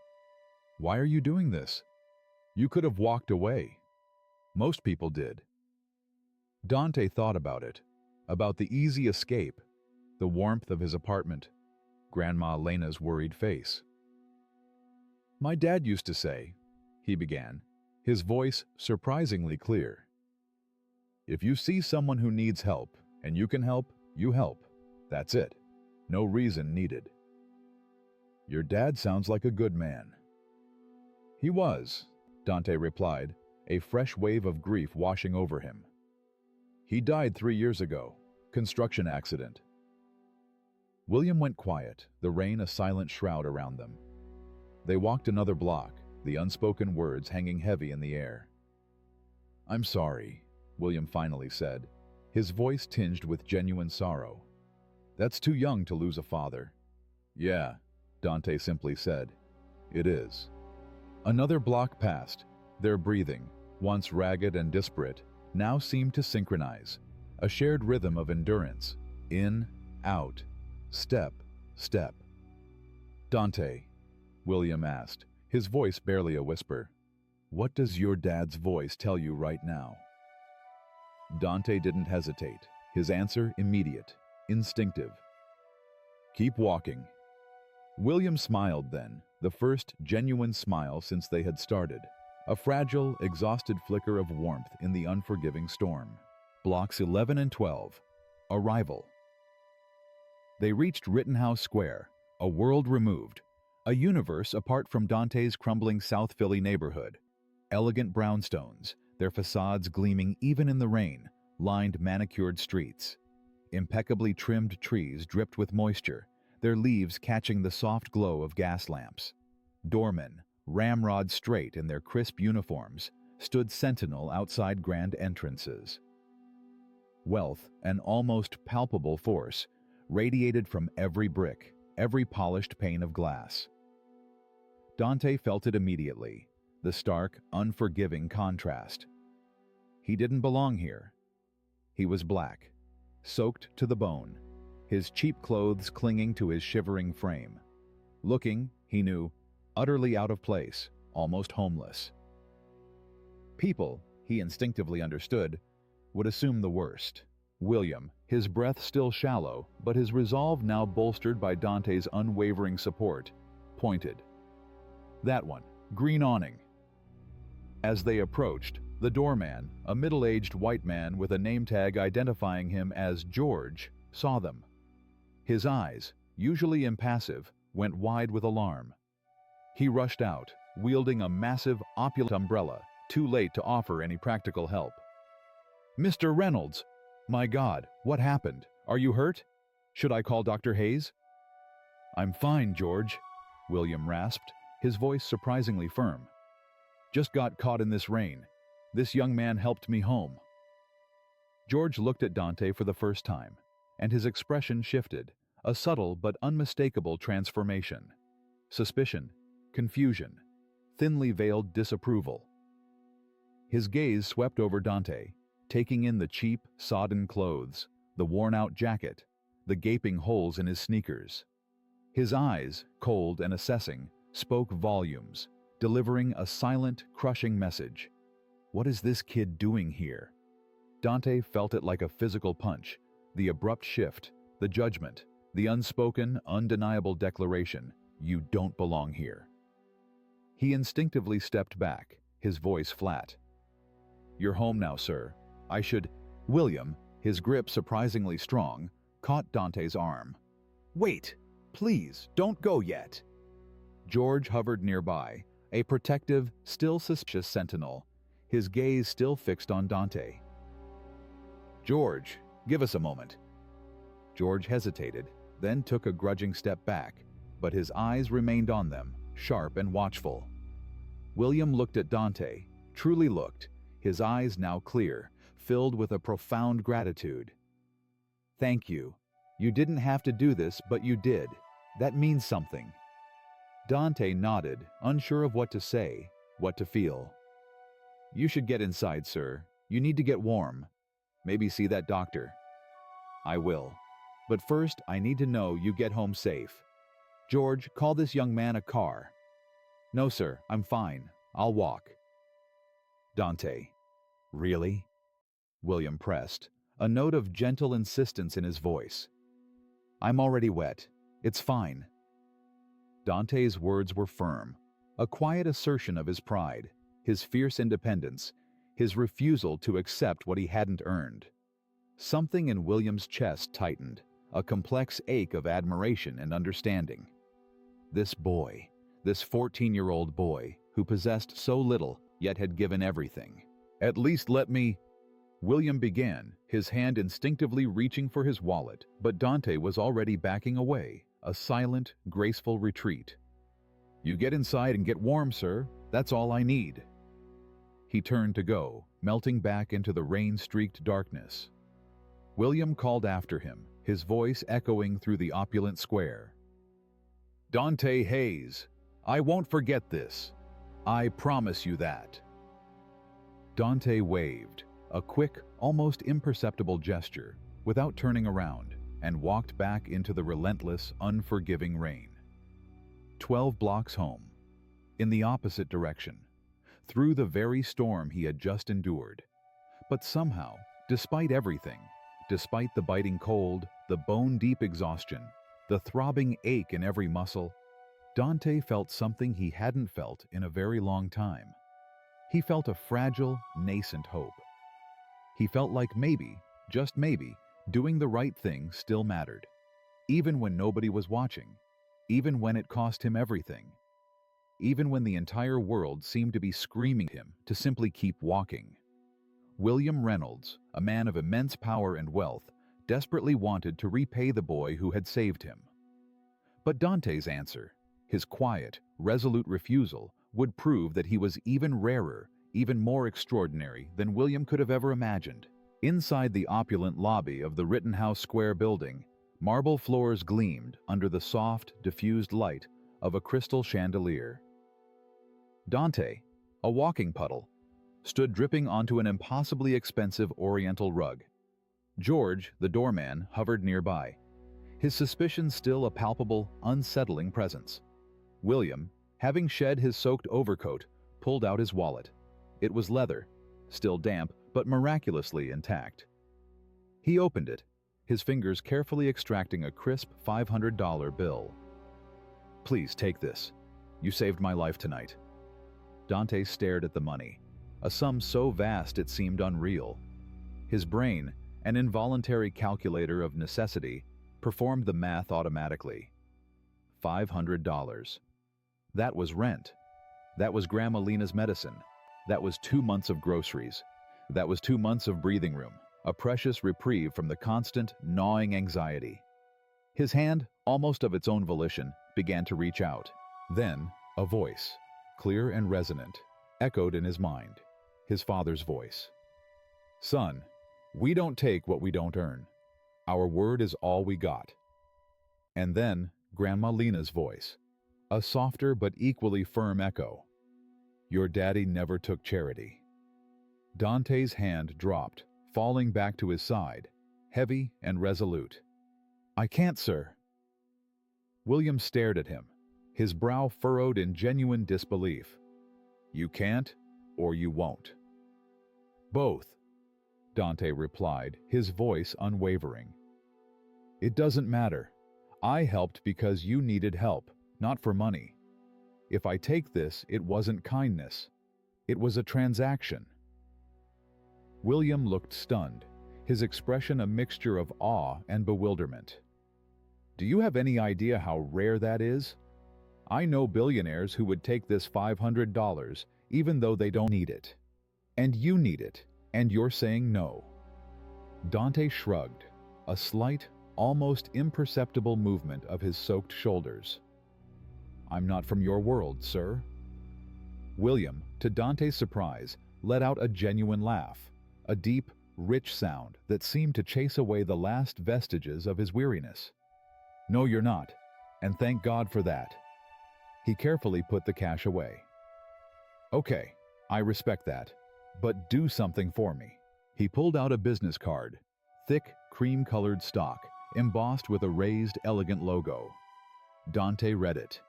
"Why are you doing this? You could have walked away. Most people did." Dante thought about it, about the easy escape, the warmth of his apartment, Grandma Lena's worried face. "My dad used to say," he began, his voice surprisingly clear, "if you see someone who needs help and you can help, you help. That's it. No reason needed." "Your dad sounds like a good man." "He was," Dante replied, a fresh wave of grief washing over him. "He died 3 years ago. Construction accident." William went quiet, the rain a silent shroud around them. They walked another block, the unspoken words hanging heavy in the air. "I'm sorry," William finally said, his voice tinged with genuine sorrow. "That's too young to lose a father." "Yeah," Dante simply said. "It is." Another block passed, their breathing, once ragged and disparate, now seemed to synchronize, a shared rhythm of endurance, in, out, step, step. "Dante," William asked, his voice barely a whisper, "what does your dad's voice tell you right now?" Dante didn't hesitate, his answer immediate, instinctive. "Keep walking." William smiled then, the first genuine smile since they had started, a fragile, exhausted flicker of warmth in the unforgiving storm. Blocks 11 and 12. Arrival. They reached Rittenhouse Square, a world removed, a universe apart from Dante's crumbling South Philly neighborhood. Elegant brownstones, their facades gleaming even in the rain, lined manicured streets. Impeccably trimmed trees dripped with moisture, their leaves catching the soft glow of gas lamps. Doormen, ramrod straight in their crisp uniforms, stood sentinel outside grand entrances. Wealth, an almost palpable force, radiated from every brick, every polished pane of glass. Dante felt it immediately, the stark, unforgiving contrast. He didn't belong here. He was black, soaked to the bone, his cheap clothes clinging to his shivering frame. Looking, he knew, utterly out of place, almost homeless. People, he instinctively understood, would assume the worst. William, his breath still shallow, but his resolve now bolstered by Dante's unwavering support, pointed. That one, green awning. As they approached, the doorman, a middle-aged white man with a name tag identifying him as George, saw them. His eyes, usually impassive, went wide with alarm. He rushed out, wielding a massive, opulent umbrella, too late to offer any practical help. "Mr. Reynolds! My God, what happened? Are you hurt? Should I call Dr. Hayes?" "I'm fine, George," William rasped, his voice surprisingly firm. "Just got caught in this rain. This young man helped me home." George looked at Dante for the first time, and his expression shifted, a subtle but unmistakable transformation. Suspicion, confusion, thinly veiled disapproval. His gaze swept over Dante, taking in the cheap, sodden clothes, the worn-out jacket, the gaping holes in his sneakers. His eyes, cold and assessing, spoke volumes, delivering a silent, crushing message. What is this kid doing here? Dante felt it like a physical punch, the abrupt shift, the judgment, the unspoken, undeniable declaration, "You don't belong here." He instinctively stepped back, his voice flat. "You're home now, sir. I should—" William, his grip surprisingly strong, caught Dante's arm. "Wait! Please, don't go yet!" George hovered nearby, a protective, still suspicious sentinel, his gaze still fixed on Dante. "George, give us a moment." George hesitated, then took a grudging step back, but his eyes remained on them, sharp and watchful. William looked at Dante, truly looked, his eyes now clear, filled with a profound gratitude. "Thank you. You didn't have to do this, but you did. That means something." Dante nodded, unsure of what to say, what to feel. "You should get inside, sir. You need to get warm. Maybe see that doctor." "I will. But first, I need to know you get home safe. George, call this young man a car." "No, sir. I'm fine. I'll walk." Dante. "Really?" William pressed, a note of gentle insistence in his voice. "I'm already wet. It's fine." Dante's words were firm, a quiet assertion of his pride, his fierce independence, his refusal to accept what he hadn't earned. Something in William's chest tightened, a complex ache of admiration and understanding. This boy, this 14-year-old boy, who possessed so little, yet had given everything. "At least let me—" William began, his hand instinctively reaching for his wallet, but Dante was already backing away, a silent, graceful retreat. "You get inside and get warm, sir. That's all I need." He turned to go, melting back into the rain-streaked darkness. William called after him, his voice echoing through the opulent square. "Dante Hayes, I won't forget this. I promise you that." Dante waved, a quick, almost imperceptible gesture, without turning around, and walked back into the relentless, unforgiving rain. 12 blocks home, in the opposite direction, through the very storm he had just endured. But somehow, despite everything, despite the biting cold, the bone-deep exhaustion, the throbbing ache in every muscle, Dante felt something he hadn't felt in a very long time. He felt a fragile, nascent hope. He felt like maybe, just maybe, doing the right thing still mattered. even when nobody was watching, even when it cost him everything, even when the entire world seemed to be screaming at him to simply keep walking. William Reynolds, a man of immense power and wealth, desperately wanted to repay the boy who had saved him. But Dante's answer, his quiet, resolute refusal, would prove that he was even rarer, even more extraordinary than William could have ever imagined. Inside the opulent lobby of the Rittenhouse Square building, marble floors gleamed under the soft, diffused light of a crystal chandelier. Dante, a walking puddle, stood dripping onto an impossibly expensive oriental rug. George, the doorman, hovered nearby, his suspicions still a palpable, unsettling presence. William, having shed his soaked overcoat, pulled out his wallet. It was leather, still damp but miraculously intact. He opened it, his fingers carefully extracting a crisp $500 bill. "Please take this. You saved my life tonight." Dante stared at the money, a sum so vast it seemed unreal. His brain, an involuntary calculator of necessity, performed the math automatically. $500. That was rent. That was Grandma Lena's medicine. That was 2 months of groceries. That was 2 months of breathing room, a precious reprieve from the constant, gnawing anxiety. His hand, almost of its own volition, began to reach out. Then, a voice, clear and resonant, echoed in his mind, his father's voice. "Son, we don't take what we don't earn. Our word is all we got." And then, Grandma Lena's voice, a softer but equally firm echo. "Your daddy never took charity." Dante's hand dropped, falling back to his side, heavy and resolute. "I can't, sir." William stared at him, his brow furrowed in genuine disbelief. "You can't, or you won't." "Both," Dante replied, his voice unwavering. "It doesn't matter. I helped because you needed help, not for money. If I take this, it wasn't kindness. It was a transaction." William looked stunned, his expression a mixture of awe and bewilderment. "Do you have any idea how rare that is? I know billionaires who would take this $500 even though they don't need it. And you need it, and you're saying no." Dante shrugged, a slight, almost imperceptible movement of his soaked shoulders. "I'm not from your world, sir." William, to Dante's surprise, let out a genuine laugh, a deep, rich sound that seemed to chase away the last vestiges of his weariness. "No, you're not, and thank God for that." He carefully put the cash away. "Okay, I respect that, but do something for me." He pulled out a business card, thick, cream-colored stock, embossed with a raised, elegant logo. Dante read it.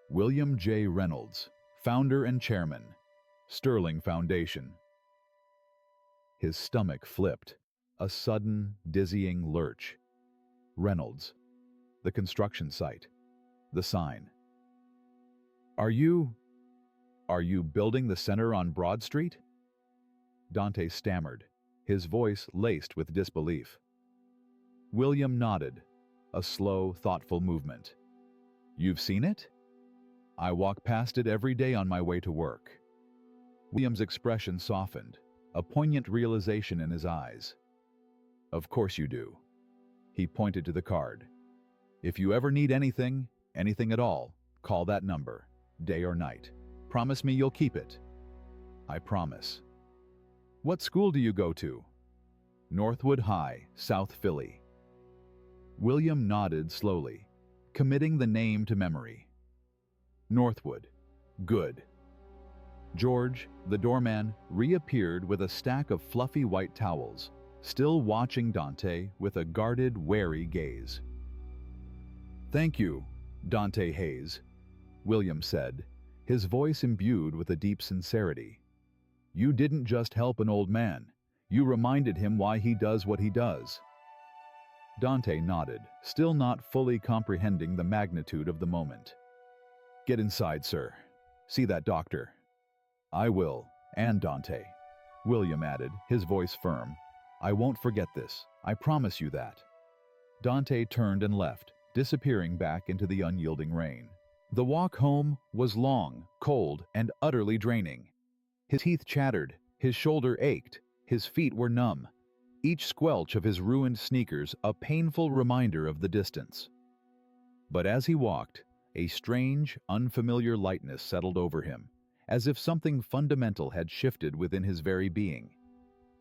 "William J. Reynolds, founder and chairman, Sterling Foundation." His stomach flipped, a sudden, dizzying lurch. Reynolds, the construction site, the sign. Are you building the center on Broad Street?" Dante stammered, his voice laced with disbelief. William nodded, a slow, thoughtful movement. "You've seen it?" "I walk past it every day on my way to work." William's expression softened, a poignant realization in his eyes. "Of course you do." He pointed to the card. "If you ever need anything, anything at all, call that number, day or night. Promise me you'll keep it." "I promise." "What school do you go to?" "Northwood High, South Philly." William nodded slowly, committing the name to memory. Northwood. Good. George, the doorman, reappeared with a stack of fluffy white towels, still watching Dante with a guarded, wary gaze. "Thank you, Dante Hayes," William said, his voice imbued with a deep sincerity. "You didn't just help an old man, you reminded him why he does what he does." Dante nodded, still not fully comprehending the magnitude of the moment. "Get inside, sir. See that doctor." "I will, and Dante," William added, his voice firm. "I won't forget this. I promise you that." Dante turned and left, disappearing back into the unyielding rain. The walk home was long, cold, and utterly draining. His teeth chattered, his shoulder ached, his feet were numb, each squelch of his ruined sneakers a painful reminder of the distance. But as he walked, a strange, unfamiliar lightness settled over him, as if something fundamental had shifted within his very being.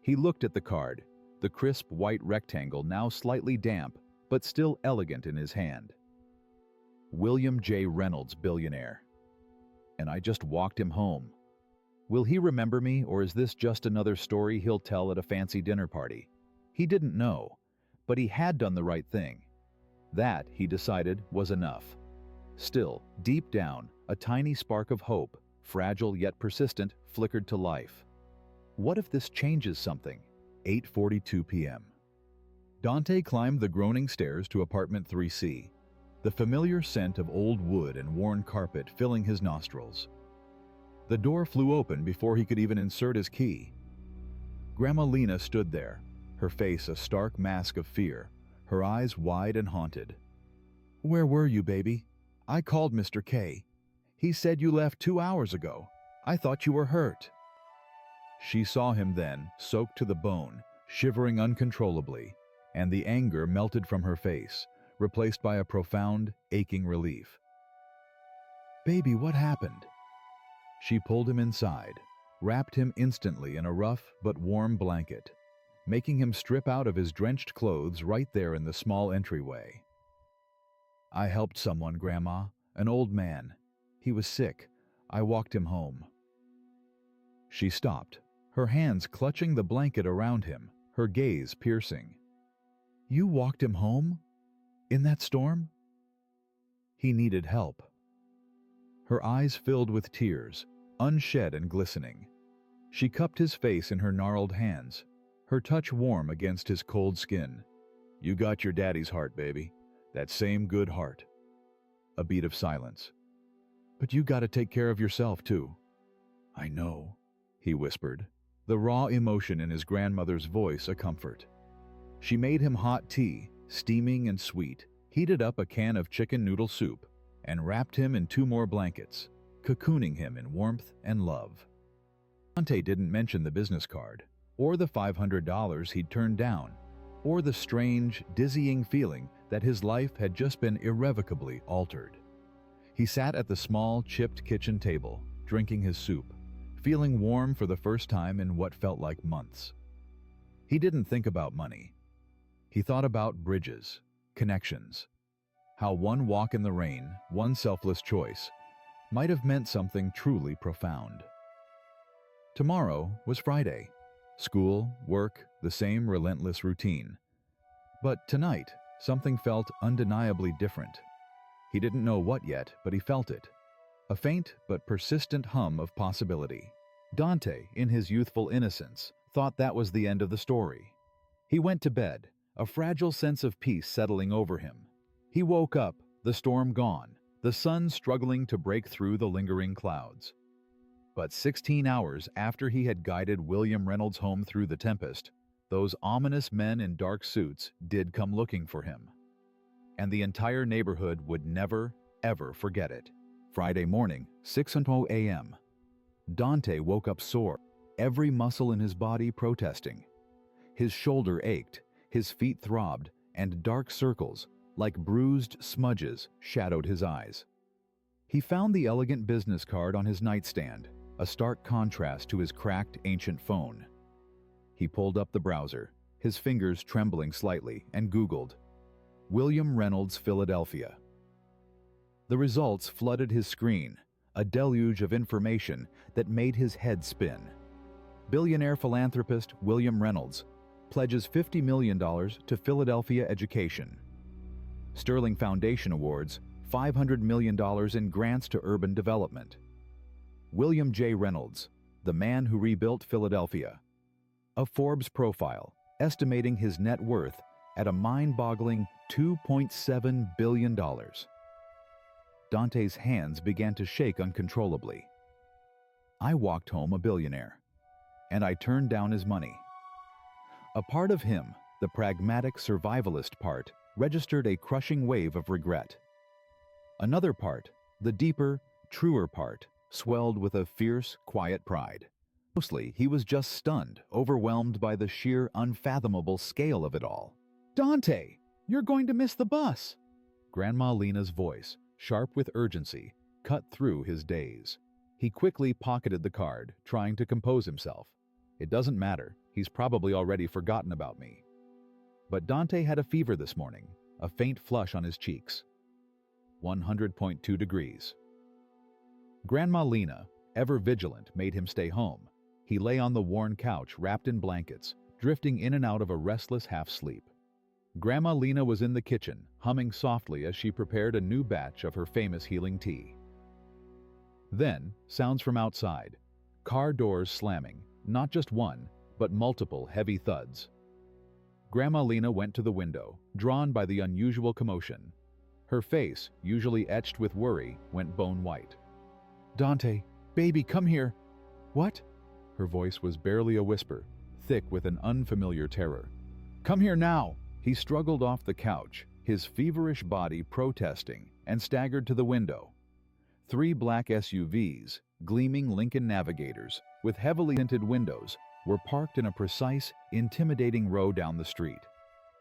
He looked at the card, the crisp white rectangle now slightly damp, but still elegant in his hand. William J. Reynolds, billionaire. And I just walked him home. Will he remember me, or is this just another story he'll tell at a fancy dinner party? He didn't know, but he had done the right thing. That, he decided, was enough. Still, deep down, a tiny spark of hope, fragile yet persistent, flickered to life. What if this changes something? 8:42 p.m. Dante climbed the groaning stairs to apartment 3C, the familiar scent of old wood and worn carpet filling his nostrils. The door flew open before he could even insert his key. Grandma Lena stood there, her face a stark mask of fear, her eyes wide and haunted. "Where were you, baby? I called Mr. K. He said you left 2 hours ago. I thought you were hurt." She saw him then, soaked to the bone, shivering uncontrollably, and the anger melted from her face, replaced by a profound, aching relief. "Baby, what happened?" She pulled him inside, wrapped him instantly in a rough but warm blanket, making him strip out of his drenched clothes right there in the small entryway. "I helped someone, Grandma, an old man. He was sick. I walked him home." She stopped, her hands clutching the blanket around him, her gaze piercing. "You walked him home? In that storm?" He needed help. Her eyes filled with tears, unshed and glistening. She cupped his face in her gnarled hands, her touch warm against his cold skin. "You got your daddy's heart, baby. That same good heart." A beat of silence. "But you gotta take care of yourself, too." "I know," he whispered, the raw emotion in his grandmother's voice a comfort. She made him hot tea, steaming and sweet, heated up a can of chicken noodle soup, and wrapped him in 2 more blankets, cocooning him in warmth and love. Dante didn't mention the business card, or the $500 he'd turned down, or the strange, dizzying feeling that his life had just been irrevocably altered. He sat at the small, chipped kitchen table, drinking his soup, feeling warm for the first time in what felt like months. He didn't think about money. He thought about bridges, connections, how one walk in the rain, one selfless choice, might have meant something truly profound. Tomorrow was Friday. School, work, the same relentless routine. But tonight, something felt undeniably different. He didn't know what yet, but he felt it. A faint but persistent hum of possibility. Dante, in his youthful innocence, thought that was the end of the story. He went to bed, a fragile sense of peace settling over him. He woke up, the storm gone, the sun struggling to break through the lingering clouds. But 16 hours after he had guided William Reynolds home through the tempest, those ominous men in dark suits did come looking for him. And the entire neighborhood would never, ever forget it. Friday morning, 6:00 a.m. Dante woke up sore, every muscle in his body protesting. His shoulder ached, his feet throbbed, and dark circles, like bruised smudges, shadowed his eyes. He found the elegant business card on his nightstand, a stark contrast to his cracked, ancient phone. He pulled up the browser, his fingers trembling slightly, and Googled, "William Reynolds, Philadelphia." The results flooded his screen, a deluge of information that made his head spin. Billionaire philanthropist William Reynolds pledges $50 million to Philadelphia education. Sterling Foundation awards $500 million in grants to urban development. William J. Reynolds, the man who rebuilt Philadelphia. A Forbes profile estimating his net worth at a mind-boggling $2.7 billion. Dante's hands began to shake uncontrollably. I walked home a billionaire, and I turned down his money. A part of him, the pragmatic survivalist part, registered a crushing wave of regret. Another part, the deeper, truer part, swelled with a fierce, quiet pride. Mostly, he was just stunned, overwhelmed by the sheer, unfathomable scale of it all. "Dante, you're going to miss the bus!" Grandma Lena's voice, sharp with urgency, cut through his daze. He quickly pocketed the card, trying to compose himself. It doesn't matter, he's probably already forgotten about me. But Dante had a fever this morning, a faint flush on his cheeks. 100.2 degrees. Grandma Lena, ever vigilant, made him stay home. He lay on the worn couch, wrapped in blankets, drifting in and out of a restless half-sleep. Grandma Lena was in the kitchen, humming softly as she prepared a new batch of her famous healing tea. Then, sounds from outside. Car doors slamming, not just one, but multiple heavy thuds. Grandma Lena went to the window, drawn by the unusual commotion. Her face, usually etched with worry, went bone white. "Dante, baby, come here." "What?" Her voice was barely a whisper, thick with an unfamiliar terror. "Come here now!" He struggled off the couch, his feverish body protesting, and staggered to the window. 3 black SUVs, gleaming Lincoln Navigators, with heavily tinted windows, were parked in a precise, intimidating row down the street.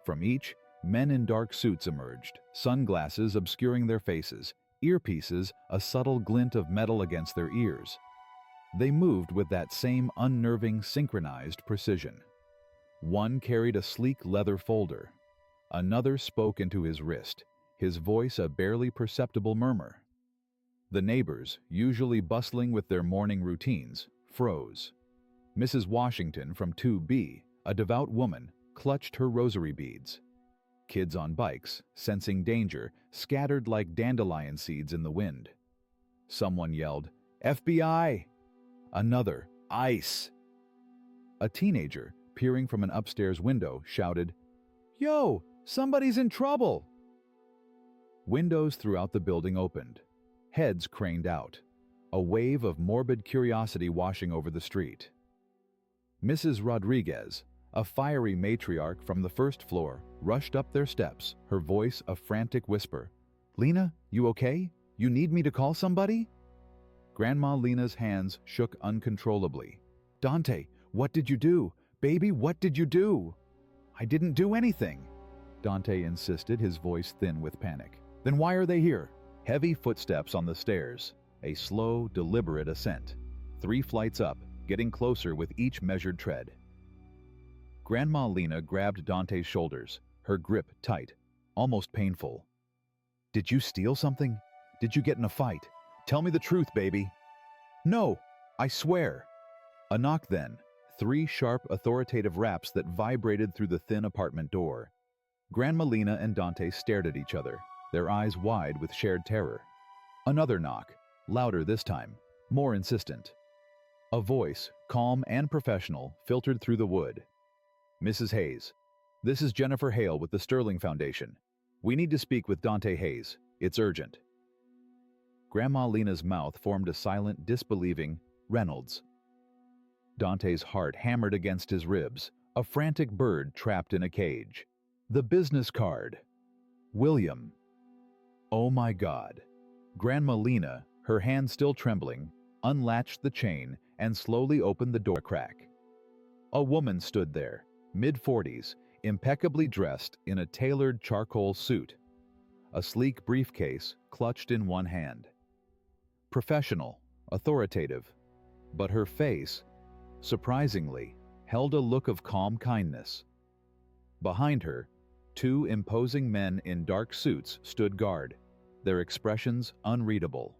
From each, men in dark suits emerged, sunglasses obscuring their faces, earpieces a subtle glint of metal against their ears. They moved with that same unnerving, synchronized precision. One carried a sleek leather folder. Another spoke into his wrist, his voice a barely perceptible murmur. The neighbors, usually bustling with their morning routines, froze. Mrs. Washington from 2B, a devout woman, clutched her rosary beads. Kids on bikes, sensing danger, scattered like dandelion seeds in the wind. Someone yelled, "FBI!" Another, "ICE!" A teenager, peering from an upstairs window, shouted, "Yo, somebody's in trouble!" Windows throughout the building opened. Heads craned out. A wave of morbid curiosity washing over the street. Mrs. Rodriguez, a fiery matriarch from the first floor, rushed up their steps, her voice a frantic whisper. "Lena, you okay? You need me to call somebody?" Grandma Lena's hands shook uncontrollably. "Dante, what did you do? Baby, what did you do?" "I didn't do anything," Dante insisted, his voice thin with panic. "Then why are they here?" Heavy footsteps on the stairs, a slow, deliberate ascent. 3 flights up, getting closer with each measured tread. Grandma Lena grabbed Dante's shoulders, her grip tight, almost painful. "Did you steal something? Did you get in a fight? Tell me the truth, baby." "No, I swear." A knock then, 3 sharp, authoritative raps that vibrated through the thin apartment door. Grandma Lena and Dante stared at each other, their eyes wide with shared terror. Another knock, louder this time, more insistent. A voice, calm and professional, filtered through the wood. "Mrs. Hayes, this is Jennifer Hale with the Sterling Foundation. We need to speak with Dante Hayes. It's urgent." Grandma Lena's mouth formed a silent, disbelieving "Reynolds." Dante's heart hammered against his ribs, a frantic bird trapped in a cage. The business card. William. Oh my God. Grandma Lena, her hand still trembling, unlatched the chain and slowly opened the door a crack. A woman stood there, mid-40s, impeccably dressed in a tailored charcoal suit, a sleek briefcase clutched in one hand. Professional, authoritative, but her face, surprisingly, held a look of calm kindness. Behind her, 2 imposing men in dark suits stood guard, their expressions unreadable.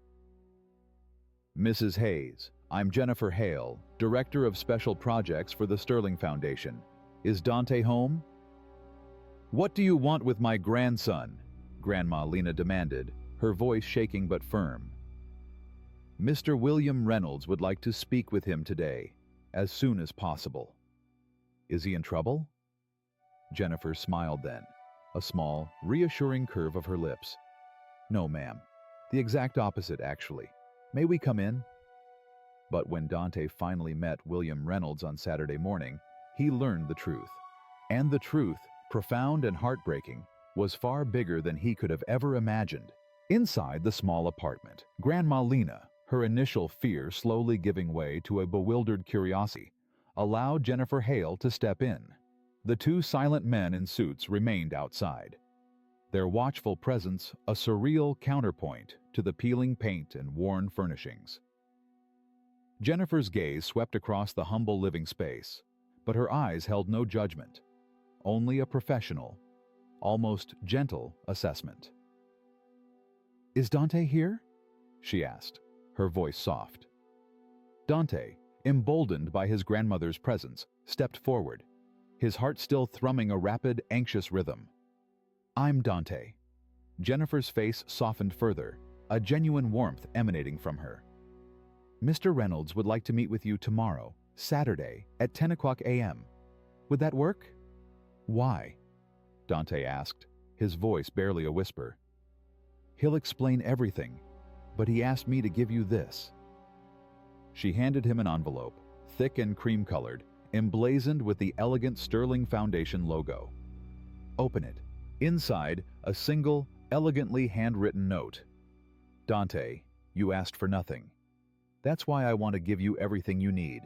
"Mrs. Hayes, I'm Jennifer Hale, Director of Special Projects for the Sterling Foundation. Is Dante home?" "What do you want with my grandson?" Grandma Lena demanded, her voice shaking but firm. "Mr. William Reynolds would like to speak with him today, as soon as possible." "Is he in trouble?" Jennifer smiled then, a small, reassuring curve of her lips. "No, ma'am. The exact opposite, actually. May we come in?" But when Dante finally met William Reynolds on Saturday morning, he learned the truth. And the truth, profound and heartbreaking, was far bigger than he could have ever imagined. Inside the small apartment, Grandma Lena, her initial fear slowly giving way to a bewildered curiosity, allowed Jennifer Hale to step in. The two silent men in suits remained outside, their watchful presence a surreal counterpoint to the peeling paint and worn furnishings. Jennifer's gaze swept across the humble living space, but her eyes held no judgment, only a professional, almost gentle assessment. "Is Dante here?" she asked, her voice soft. Dante, emboldened by his grandmother's presence, stepped forward, his heart still thrumming a rapid, anxious rhythm. "I'm Dante." Jennifer's face softened further, a genuine warmth emanating from her. "Mr. Reynolds would like to meet with you tomorrow, Saturday, at 10 o'clock a.m. Would that work?" "Why?" Dante asked, his voice barely a whisper. "He'll explain everything, but he asked me to give you this." She handed him an envelope, thick and cream-colored, emblazoned with the elegant Sterling Foundation logo. "Open it." Inside, a single, elegantly handwritten note. "Dante, you asked for nothing. That's why I want to give you everything you need.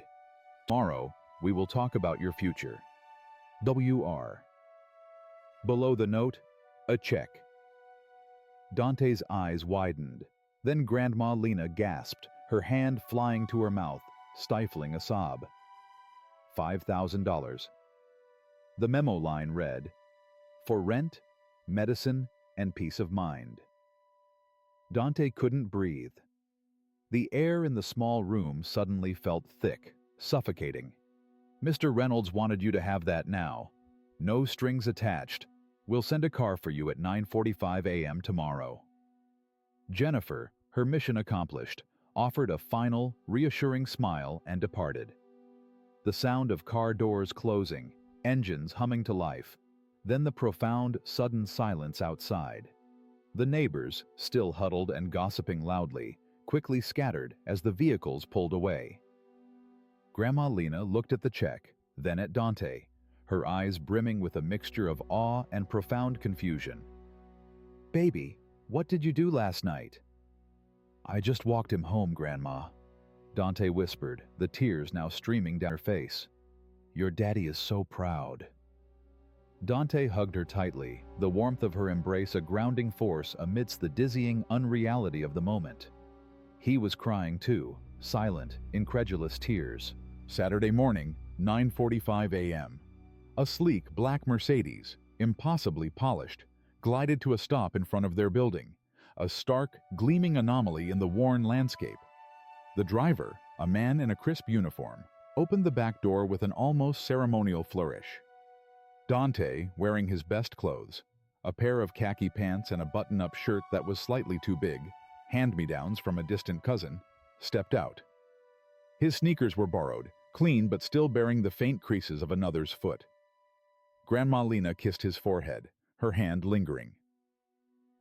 Tomorrow, we will talk about your future. W.R." Below the note, a check. Dante's eyes widened. Then Grandma Lena gasped, her hand flying to her mouth, stifling a sob. $5,000. The memo line read, "For rent, medicine, and peace of mind." Dante couldn't breathe. The air in the small room suddenly felt thick, suffocating. "Mr. Reynolds wanted you to have that now. No strings attached. We'll send a car for you at 9:45 a.m. tomorrow." Jennifer, her mission accomplished, offered a final, reassuring smile and departed. The sound of car doors closing, engines humming to life, then the profound, sudden silence outside. The neighbors, still huddled and gossiping loudly, quickly scattered as the vehicles pulled away. Grandma Lena looked at the check, then at Dante, her eyes brimming with a mixture of awe and profound confusion. "Baby, what did you do last night?" "I just walked him home, Grandma," Dante whispered, the tears now streaming down her face. "Your daddy is so proud." Dante hugged her tightly, the warmth of her embrace a grounding force amidst the dizzying unreality of the moment. He was crying too, silent, incredulous tears. Saturday morning, 9:45 a.m. A sleek black Mercedes, impossibly polished, glided to a stop in front of their building, a stark, gleaming anomaly in the worn landscape. The driver, a man in a crisp uniform, opened the back door with an almost ceremonial flourish. Dante, wearing his best clothes, a pair of khaki pants and a button-up shirt that was slightly too big, hand-me-downs from a distant cousin, stepped out. His sneakers were borrowed, clean but still bearing the faint creases of another's foot. Grandma Lena kissed his forehead, her hand lingering.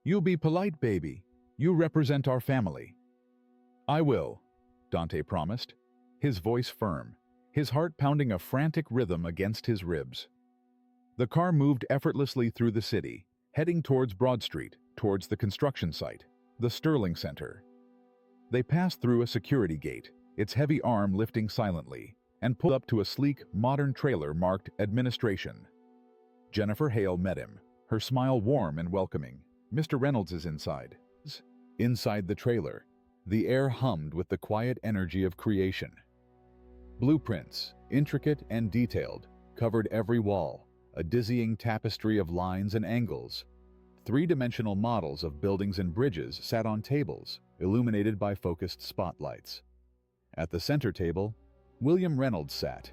"You be polite, baby. You represent our family." "I will," Dante promised, his voice firm, his heart pounding a frantic rhythm against his ribs. The car moved effortlessly through the city, heading towards Broad Street, towards the construction site, the Sterling Center. They passed through a security gate, its heavy arm lifting silently, and pulled up to a sleek, modern trailer marked Administration. Jennifer Hale met him, her smile warm and welcoming. "Mr. Reynolds is inside." Inside the trailer, the air hummed with the quiet energy of creation. Blueprints, intricate and detailed, covered every wall, a dizzying tapestry of lines and angles. Three-dimensional models of buildings and bridges sat on tables, illuminated by focused spotlights. At the center table, William Reynolds sat,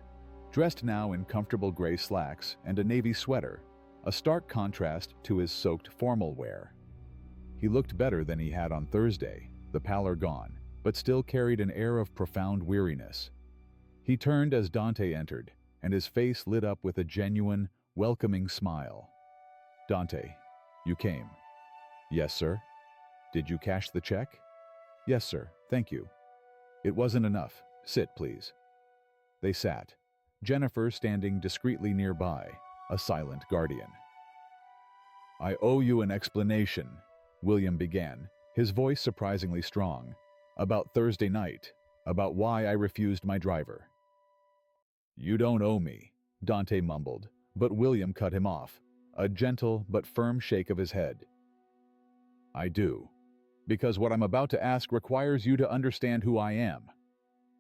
dressed now in comfortable gray slacks and a navy sweater, a stark contrast to his soaked formal wear. He looked better than he had on Thursday, the pallor gone, but still carried an air of profound weariness. He turned as Dante entered, and his face lit up with a genuine, welcoming smile. "Dante, you came." "Yes, sir." "Did you cash the check?" "Yes, sir, thank you." "It wasn't enough. Sit, please." They sat, Jennifer standing discreetly nearby, a silent guardian. I owe you an explanation, William began, his voice surprisingly strong. About Thursday night, about why I refused my driver. You don't owe me, Dante mumbled, but William cut him off, a gentle but firm shake of his head. I do, because what I'm about to ask requires you to understand who I am.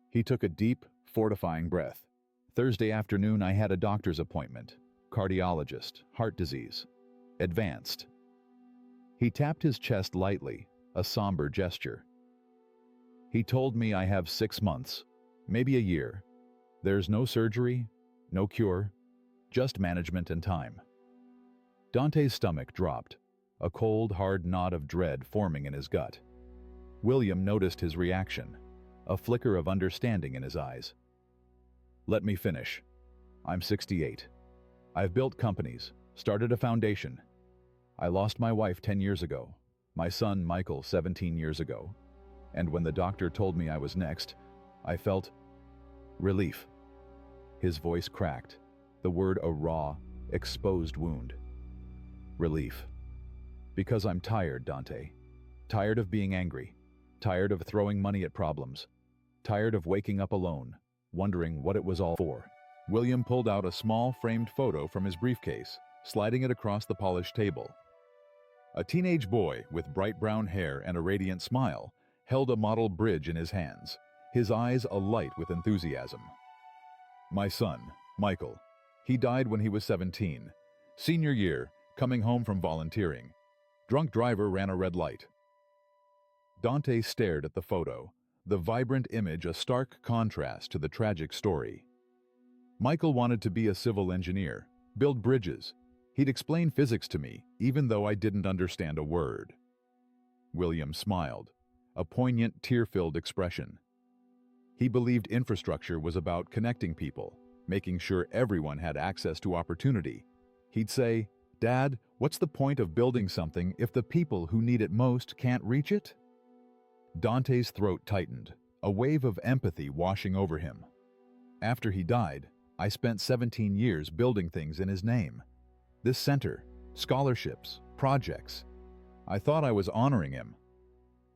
He took a deep, fortifying breath. Thursday afternoon I had a doctor's appointment. Cardiologist, heart disease. Advanced. He tapped his chest lightly, a somber gesture. He told me I have 6 months, maybe a year. There's no surgery, no cure, just management and time. Dante's stomach dropped, a cold, hard knot of dread forming in his gut. William noticed his reaction, a flicker of understanding in his eyes. Let me finish. I'm 68. I've built companies, started a foundation. I lost my wife 10 years ago, my son Michael 17 years ago, and when the doctor told me I was next, I felt relief. His voice cracked, the word a raw, exposed wound. Relief. Because I'm tired, Dante. Tired of being angry. Tired of throwing money at problems. Tired of waking up alone, wondering what it was all for. William pulled out a small framed photo from his briefcase, sliding it across the polished table. A teenage boy with bright brown hair and a radiant smile held a model bridge in his hands, his eyes alight with enthusiasm. My son, Michael. He died when he was 17. Senior year, coming home from volunteering. Drunk driver ran a red light. Dante stared at the photo, the vibrant image a stark contrast to the tragic story. Michael wanted to be a civil engineer, build bridges. He'd explain physics to me, even though I didn't understand a word. William smiled, a poignant, tear-filled expression. He believed infrastructure was about connecting people, making sure everyone had access to opportunity. He'd say, "Dad, what's the point of building something if the people who need it most can't reach it?" Dante's throat tightened, a wave of empathy washing over him. After he died, I spent 17 years building things in his name. This center, scholarships, projects. I thought I was honoring him.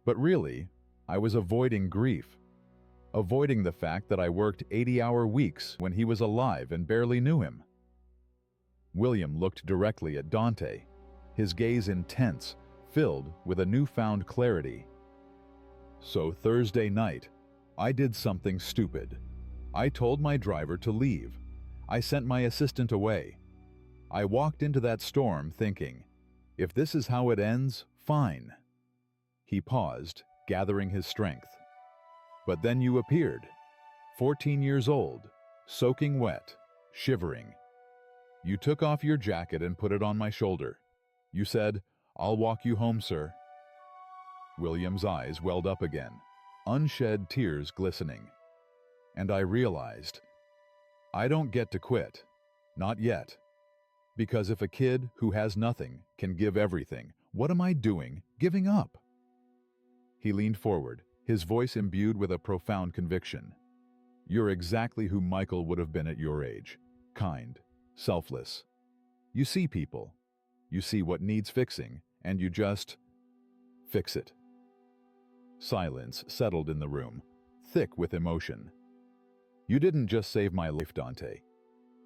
But really, I was avoiding grief. Avoiding the fact that I worked 80-hour weeks when he was alive and barely knew him. William looked directly at Dante, his gaze intense, filled with a newfound clarity. So Thursday night, I did something stupid. I told my driver to leave. I sent my assistant away. I walked into that storm thinking, if this is how it ends, fine. He paused, gathering his strength. But then you appeared, 14 years old, soaking wet, shivering. You took off your jacket and put it on my shoulder. You said, "I'll walk you home, sir." William's eyes welled up again, unshed tears glistening. And I realized, I don't get to quit. Not yet. Because if a kid who has nothing can give everything, what am I doing giving up? He leaned forward, his voice imbued with a profound conviction. You're exactly who Michael would have been at your age. Kind, selfless. You see people. You see what needs fixing, and you just fix it. Silence settled in the room, thick with emotion. You didn't just save my life, Dante.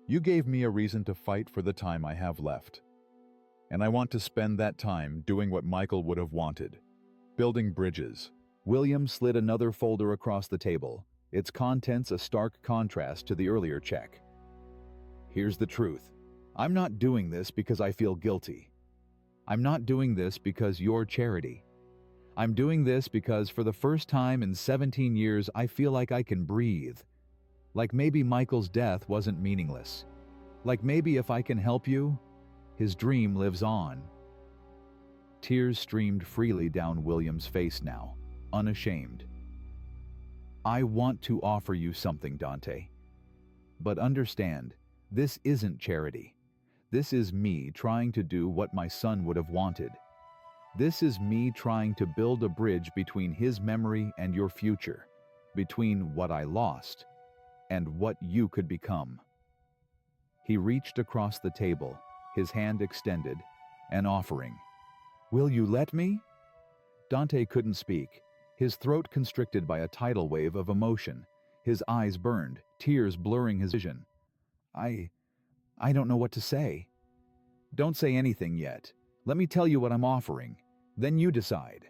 You gave me a reason to fight for the time I have left. And I want to spend that time doing what Michael would have wanted. Building bridges. William slid another folder across the table, its contents a stark contrast to the earlier check. Here's the truth. I'm not doing this because I feel guilty. I'm not doing this because you're charity. I'm doing this because for the first time in 17 years I feel like I can breathe. Like maybe Michael's death wasn't meaningless. Like maybe if I can help you, his dream lives on. Tears streamed freely down William's face now, unashamed. I want to offer you something, Dante. But understand, this isn't charity. This is me trying to do what my son would have wanted. This is me trying to build a bridge between his memory and your future, between what I lost and what you could become. He reached across the table, his hand extended, an offering. Will you let me? Dante couldn't speak, his throat constricted by a tidal wave of emotion. His eyes burned, tears blurring his vision. I don't know what to say. Don't say anything yet. Let me tell you what I'm offering. Then you decide.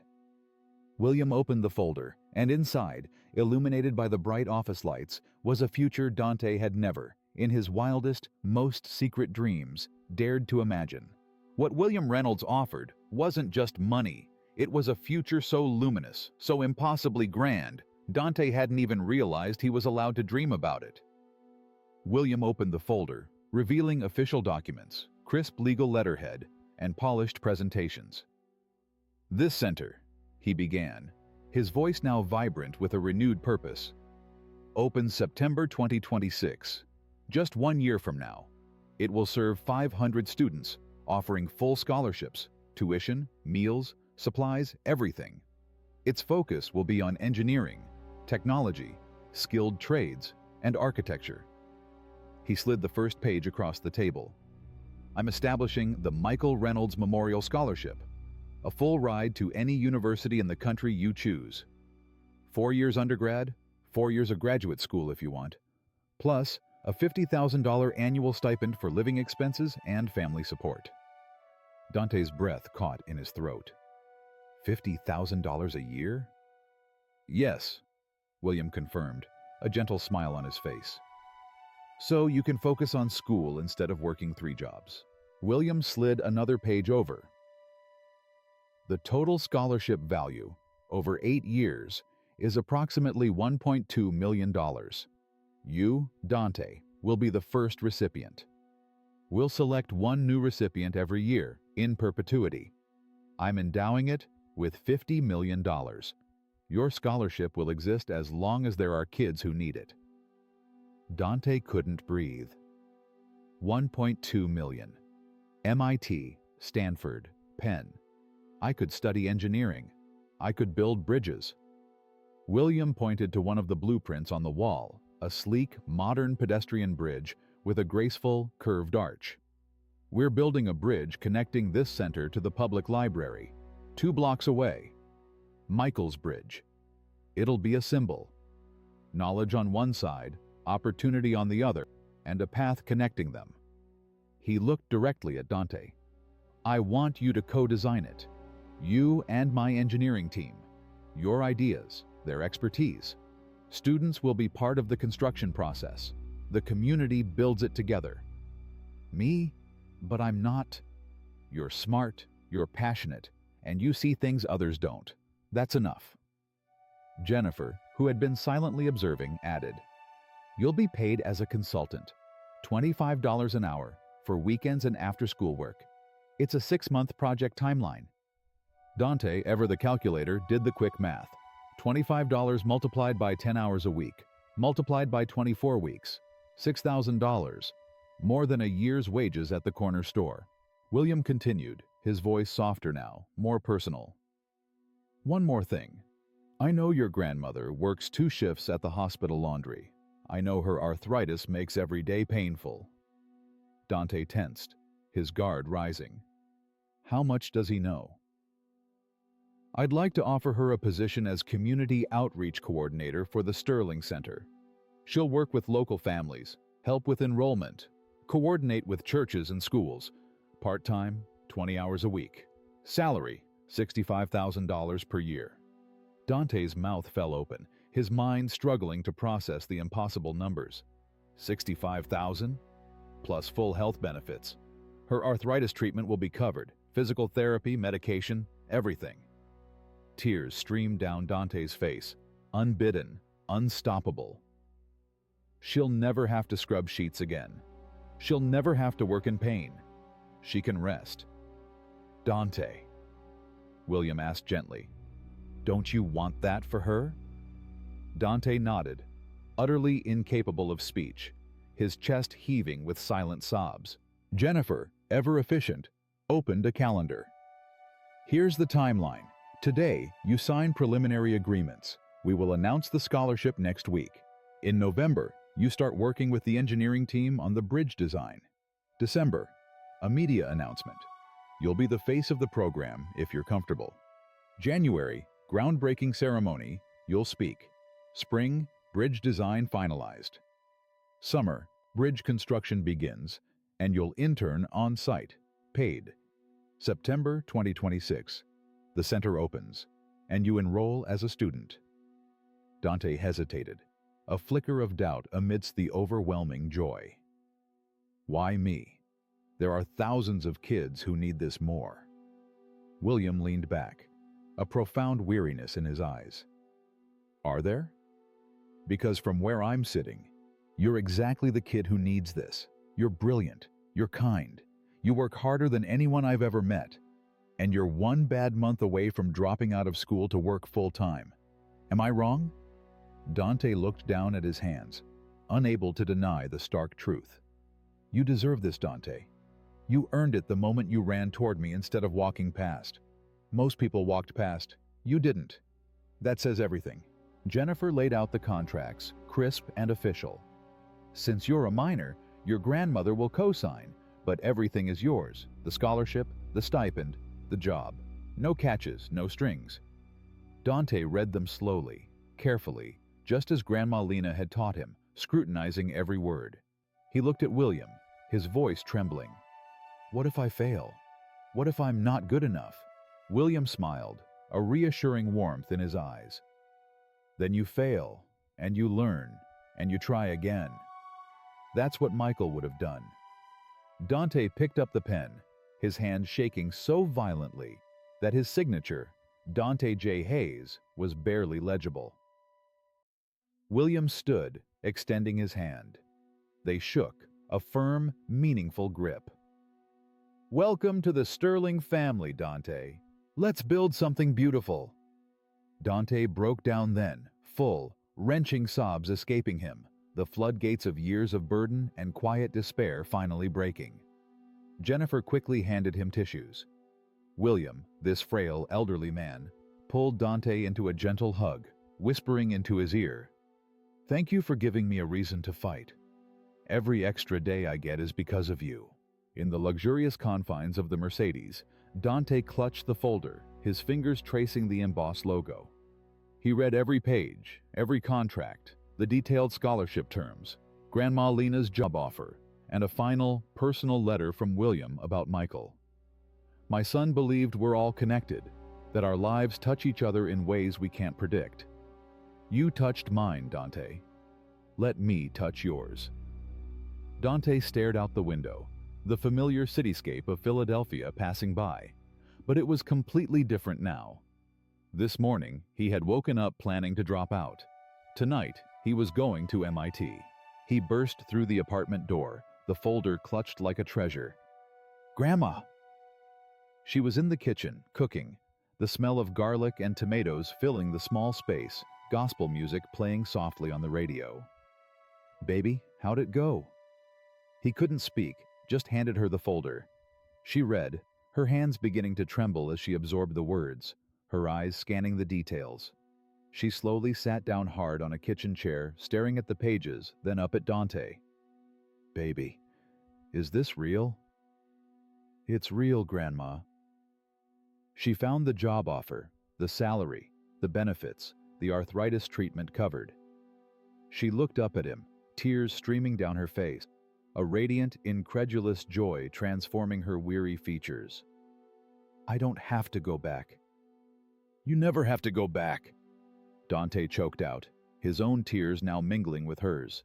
William opened the folder, and inside, illuminated by the bright office lights, was a future Dante had never, in his wildest, most secret dreams, dared to imagine. What William Reynolds offered wasn't just money. It was a future so luminous, so impossibly grand, Dante hadn't even realized he was allowed to dream about it. William opened the folder, revealing official documents, crisp legal letterhead, and polished presentations. This center, he began, his voice now vibrant with a renewed purpose, opens September 2026. Just 1 year from now. It will serve 500 students, offering full scholarships, tuition, meals, supplies, everything. Its focus will be on engineering, technology, skilled trades, and architecture. He slid the first page across the table. I'm establishing the Michael Reynolds Memorial Scholarship, a full ride to any university in the country you choose. 4 years undergrad, 4 years of graduate school if you want, plus a $50,000 annual stipend for living expenses and family support. Dante's breath caught in his throat. $50,000 a year? Yes, William confirmed, a gentle smile on his face. So you can focus on school instead of working 3 jobs. William slid another page over. The total scholarship value, over 8 years, is approximately $1.2 million. You, Dante, will be the first recipient. We'll select 1 new recipient every year, in perpetuity. I'm endowing it with $50 million. Your scholarship will exist as long as there are kids who need it. Dante couldn't breathe. 1.2 million. MIT, Stanford, Penn. I could study engineering. I could build bridges. William pointed to one of the blueprints on the wall, a sleek, modern pedestrian bridge with a graceful, curved arch. We're building a bridge connecting this center to the public library, 2 blocks away. Michael's Bridge. It'll be a symbol. Knowledge on one side, opportunity on the other, and a path connecting them. He looked directly at Dante. I want you to co-design it. You and my engineering team. Your ideas, their expertise. Students will be part of the construction process. The community builds it together. Me? But I'm not. You're smart, you're passionate, and you see things others don't. That's enough. Jennifer, who had been silently observing, added, You'll be paid as a consultant, $25 an hour for weekends and after-school work. It's a 6-month project timeline. Dante, ever the calculator, did the quick math. $25 multiplied by 10 hours a week, multiplied by 24 weeks, $6,000, more than a year's wages at the corner store. William continued, his voice softer now, more personal. One more thing. I know your grandmother works 2 shifts at the hospital laundry. I know her arthritis makes every day painful. Dante tensed, his guard rising. How much does he know? I'd like to offer her a position as Community Outreach Coordinator for the Sterling Center. She'll work with local families, help with enrollment, coordinate with churches and schools. Part-time, 20 hours a week. Salary, $65,000 per year. Dante's mouth fell open, his mind struggling to process the impossible numbers. $65,000? Plus full health benefits. Her arthritis treatment will be covered, physical therapy, medication, everything. Tears streamed down Dante's face, unbidden, unstoppable. She'll never have to scrub sheets again. She'll never have to work in pain. She can rest. Dante, William asked gently, don't you want that for her? Dante nodded, utterly incapable of speech, his chest heaving with silent sobs. Jennifer, ever efficient, opened a calendar. Here's the timeline. Today, you sign preliminary agreements. We will announce the scholarship next week. In November, you start working with the engineering team on the bridge design. December, a media announcement. You'll be the face of the program if you're comfortable. January, groundbreaking ceremony, you'll speak. Spring, bridge design finalized. Summer, bridge construction begins, and you'll intern on site, paid. September 2026, the center opens, and you enroll as a student. Dante hesitated, a flicker of doubt amidst the overwhelming joy. Why me? There are thousands of kids who need this more. William leaned back, a profound weariness in his eyes. Are there? Because from where I'm sitting, you're exactly the kid who needs this. You're brilliant. You're kind. You work harder than anyone I've ever met. And you're one bad month away from dropping out of school to work full-time. Am I wrong? Dante looked down at his hands, unable to deny the stark truth. You deserve this, Dante. You earned it the moment you ran toward me instead of walking past. Most people walked past. You didn't. That says everything. Jennifer laid out the contracts, crisp and official. Since you're a minor, your grandmother will co-sign, but everything is yours. The scholarship, the stipend, the job. No catches, no strings. Dante read them slowly, carefully, just as Grandma Lena had taught him, scrutinizing every word. He looked at William, his voice trembling. What if I fail? What if I'm not good enough? William smiled, a reassuring warmth in his eyes. Then you fail, and you learn, and you try again. That's what Michael would have done. Dante picked up the pen, his hand shaking so violently that his signature, Dante J. Hayes, was barely legible. William stood, extending his hand. They shook, a firm, meaningful grip. Welcome to the Sterling family, Dante. Let's build something beautiful. Dante broke down then, full, wrenching sobs escaping him, the floodgates of years of burden and quiet despair finally breaking. Jennifer quickly handed him tissues. William, this frail, elderly man, pulled Dante into a gentle hug, whispering into his ear, "Thank you for giving me a reason to fight. Every extra day I get is because of you." In the luxurious confines of the Mercedes, Dante clutched the folder, his fingers tracing the embossed logo. He read every page, every contract, the detailed scholarship terms, Grandma Lena's job offer, and a final, personal letter from William about Michael. My son believed we're all connected, that our lives touch each other in ways we can't predict. You touched mine, Dante. Let me touch yours. Dante stared out the window, the familiar cityscape of Philadelphia passing by, but it was completely different now. This morning, he had woken up planning to drop out. Tonight, he was going to MIT. He burst through the apartment door, the folder clutched like a treasure. Grandma! She was in the kitchen, cooking, the smell of garlic and tomatoes filling the small space, gospel music playing softly on the radio. Baby, how'd it go? He couldn't speak, just handed her the folder. She read, her hands beginning to tremble as she absorbed the words, her eyes scanning the details. She slowly sat down hard on a kitchen chair, staring at the pages, then up at Dante. Baby, is this real? It's real, Grandma. She found the job offer, the salary, the benefits, the arthritis treatment covered. She looked up at him, tears streaming down her face, a radiant, incredulous joy transforming her weary features. I don't have to go back. You never have to go back. Dante choked out, his own tears now mingling with hers.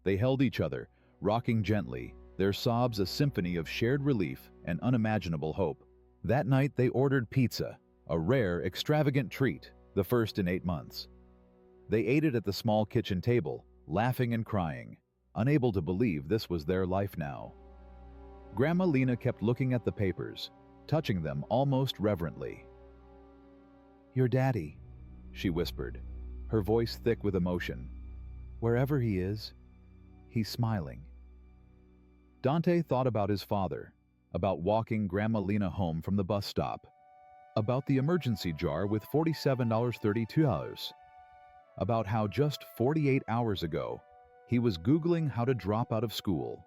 They held each other, rocking gently, their sobs a symphony of shared relief and unimaginable hope. That night they ordered pizza, a rare, extravagant treat, the first in 8 months. They ate it at the small kitchen table, laughing and crying, unable to believe this was their life now. Grandma Lena kept looking at the papers, touching them almost reverently. Your daddy, she whispered, her voice thick with emotion. Wherever he is, he's smiling. Dante thought about his father, about walking Grandma Lena home from the bus stop, about the emergency jar with $47.32, about how just 48 hours ago, he was Googling how to drop out of school.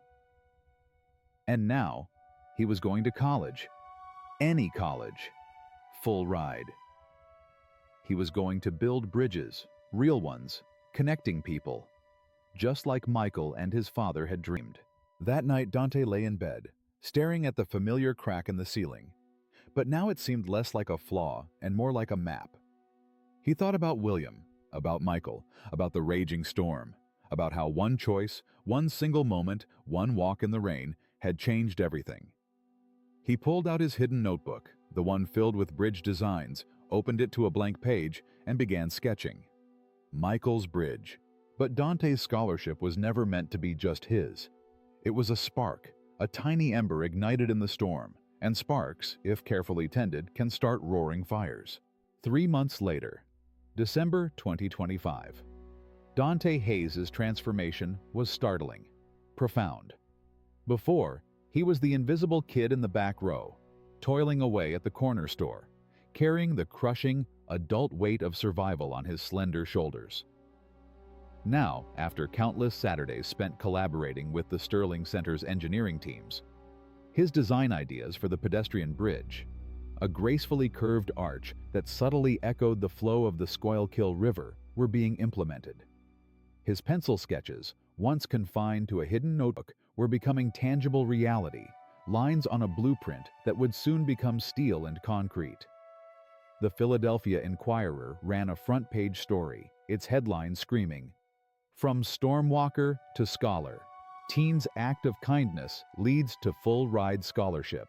And now, he was going to college. any college. Full ride. He was going to build bridges, real ones, connecting people, just like Michael and his father had dreamed. That night, Dante lay in bed, staring at the familiar crack in the ceiling. But now it seemed less like a flaw and more like a map. He thought about William, about Michael, about the raging storm, about how one choice, one single moment, one walk in the rain had changed everything. He pulled out his hidden notebook, the one filled with bridge designs, opened it to a blank page, and began sketching. Michael's bridge. But Dante's scholarship was never meant to be just his. It was a spark, a tiny ember ignited in the storm, and sparks, if carefully tended, can start roaring fires. 3 months later, December 2025. Dante Hayes' transformation was startling, profound. Before, he was the invisible kid in the back row, toiling away at the corner store, carrying the crushing, adult weight of survival on his slender shoulders. Now, after countless Saturdays spent collaborating with the Sterling Center's engineering teams, his design ideas for the pedestrian bridge, a gracefully curved arch that subtly echoed the flow of the Schuylkill River, were being implemented. His pencil sketches, once confined to a hidden notebook, were becoming tangible reality, lines on a blueprint that would soon become steel and concrete. The Philadelphia Inquirer ran a front-page story, its headline screaming, "From Stormwalker to Scholar, Teen's Act of Kindness Leads to Full-Ride Scholarship."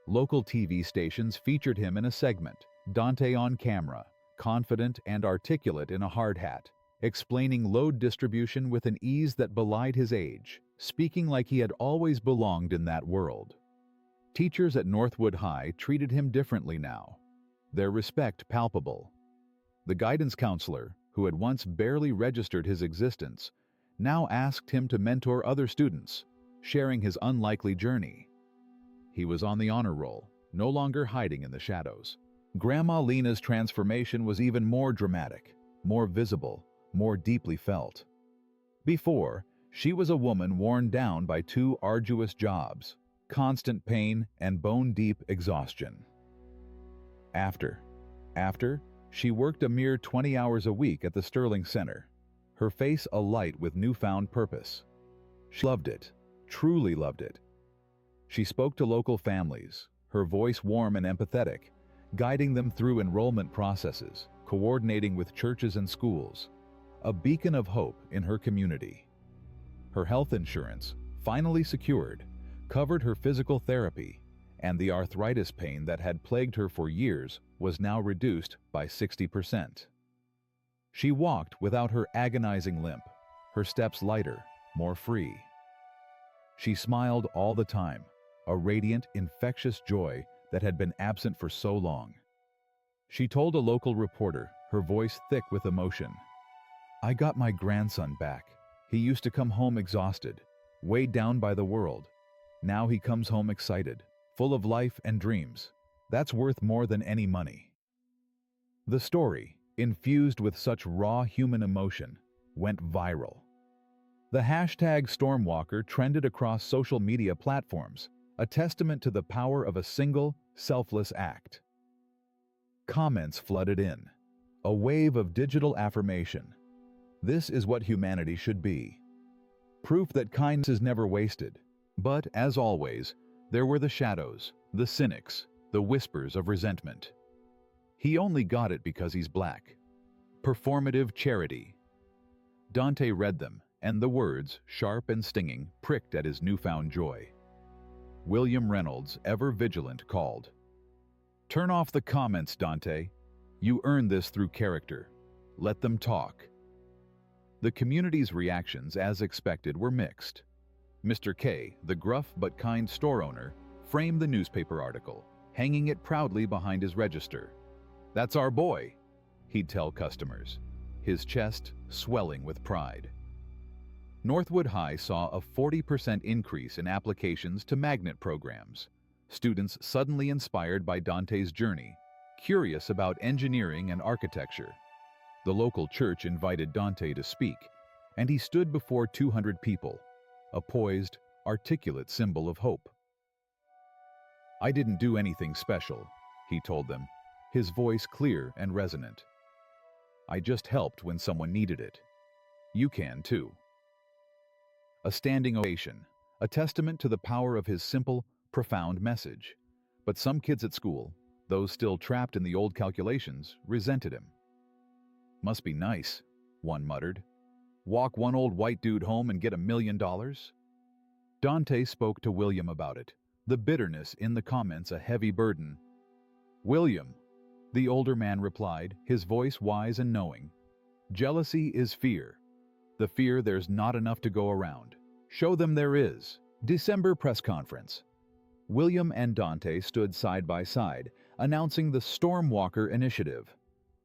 Local TV stations featured him in a segment, Dante on camera, confident and articulate in a hard hat, explaining load distribution with an ease that belied his age, speaking like he had always belonged in that world. Teachers at Northwood High treated him differently now, their respect palpable. The guidance counselor, who had once barely registered his existence, now asked him to mentor other students, sharing his unlikely journey. He was on the honor roll, no longer hiding in the shadows. Grandma Lena's transformation was even more dramatic, more visible, more deeply felt. Before, she was a woman worn down by 2 arduous jobs, constant pain and bone-deep exhaustion. After, she worked a mere 20 hours a week at the Sterling Center, her face alight with newfound purpose. She loved it, truly loved it. She spoke to local families, her voice warm and empathetic, guiding them through enrollment processes, coordinating with churches and schools, a beacon of hope in her community. Her health insurance, finally secured, covered her physical therapy, and the arthritis pain that had plagued her for years was now reduced by 60%. She walked without her agonizing limp, her steps lighter, more free. She smiled all the time, a radiant, infectious joy that had been absent for so long. She told a local reporter, her voice thick with emotion, "I got my grandson back. He used to come home exhausted, weighed down by the world. Now he comes home excited, full of life and dreams. That's worth more than any money." The story, infused with such raw human emotion, went viral. The hashtag Stormwalker trended across social media platforms, a testament to the power of a single, selfless act. Comments flooded in, a wave of digital affirmation. This is what humanity should be. Proof that kindness is never wasted. But, as always, there were the shadows, the cynics, the whispers of resentment. He only got it because he's black. Performative charity. Dante read them, and the words, sharp and stinging, pricked at his newfound joy. William Reynolds, ever vigilant, called, "Turn off the comments, Dante. You earned this through character. Let them talk." The community's reactions, as expected, were mixed. Mr. K, the gruff but kind store owner, framed the newspaper article, hanging it proudly behind his register. "That's our boy," he'd tell customers, his chest swelling with pride. Northwood High saw a 40% increase in applications to magnet programs, students suddenly inspired by Dante's journey, curious about engineering and architecture. The local church invited Dante to speak, and he stood before 200 people, a poised, articulate symbol of hope. "I didn't do anything special," he told them, his voice clear and resonant. "I just helped when someone needed it. You can too." A standing ovation, a testament to the power of his simple, profound message. But some kids at school, those still trapped in the old calculations, resented him. "Must be nice," one muttered. "Walk one old white dude home and get $1 million?" Dante spoke to William about it, the bitterness in the comments a heavy burden. "William," the older man replied, his voice wise and knowing, "jealousy is fear. The fear there's not enough to go around. Show them there is." December press conference. William and Dante stood side by side, announcing the Stormwalker Initiative.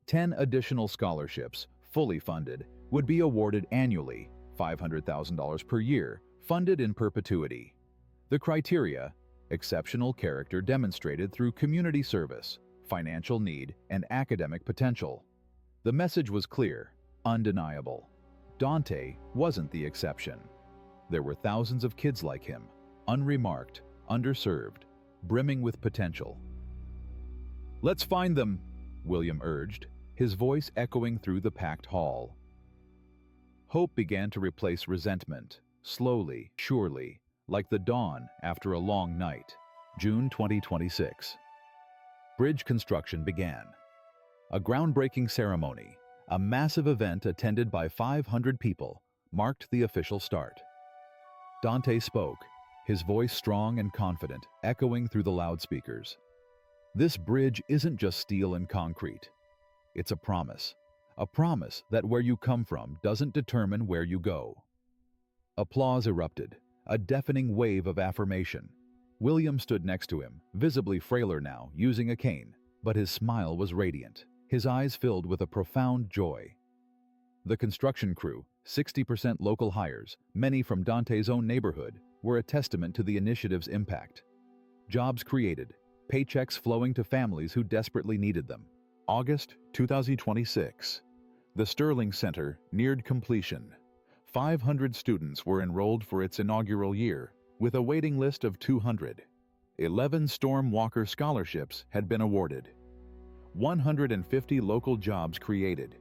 10 additional scholarships, fully funded, would be awarded annually, $500,000 per year, funded in perpetuity. The criteria: exceptional character demonstrated through community service, financial need, and academic potential. The message was clear, undeniable. Dante wasn't the exception. There were thousands of kids like him, unremarked, underserved, brimming with potential. "Let's find them," William urged, his voice echoing through the packed hall. Hope began to replace resentment, slowly, surely, like the dawn after a long night. June 2026. Bridge construction began. A groundbreaking ceremony, a massive event attended by 500 people, marked the official start. Dante spoke, his voice strong and confident, echoing through the loudspeakers. "This bridge isn't just steel and concrete. It's a promise that where you come from doesn't determine where you go." Applause erupted, a deafening wave of affirmation. William stood next to him, visibly frailer now, using a cane, but his smile was radiant, his eyes filled with a profound joy. The construction crew, 60% local hires, many from Dante's own neighborhood, were a testament to the initiative's impact. Jobs created, paychecks flowing to families who desperately needed them. August 2026. The Sterling Center neared completion. 500 students were enrolled for its inaugural year, with a waiting list of 200. 11 Stormwalker scholarships had been awarded. 150 local jobs created.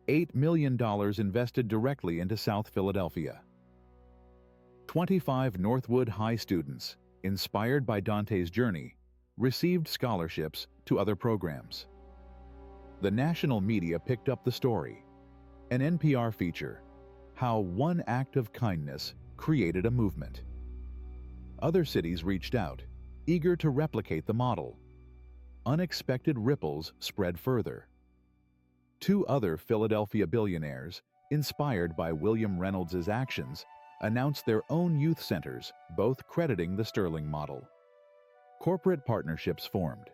$8 million invested directly into South Philadelphia. 25 Northwood High students, inspired by Dante's journey, received scholarships to other programs. The national media picked up the story. An NPR feature, "How One Act of Kindness Created a Movement." Other cities reached out, eager to replicate the model. Unexpected ripples spread further. 2 other Philadelphia billionaires, inspired by William Reynolds' actions, announced their own youth centers, both crediting the Sterling model. Corporate partnerships formed.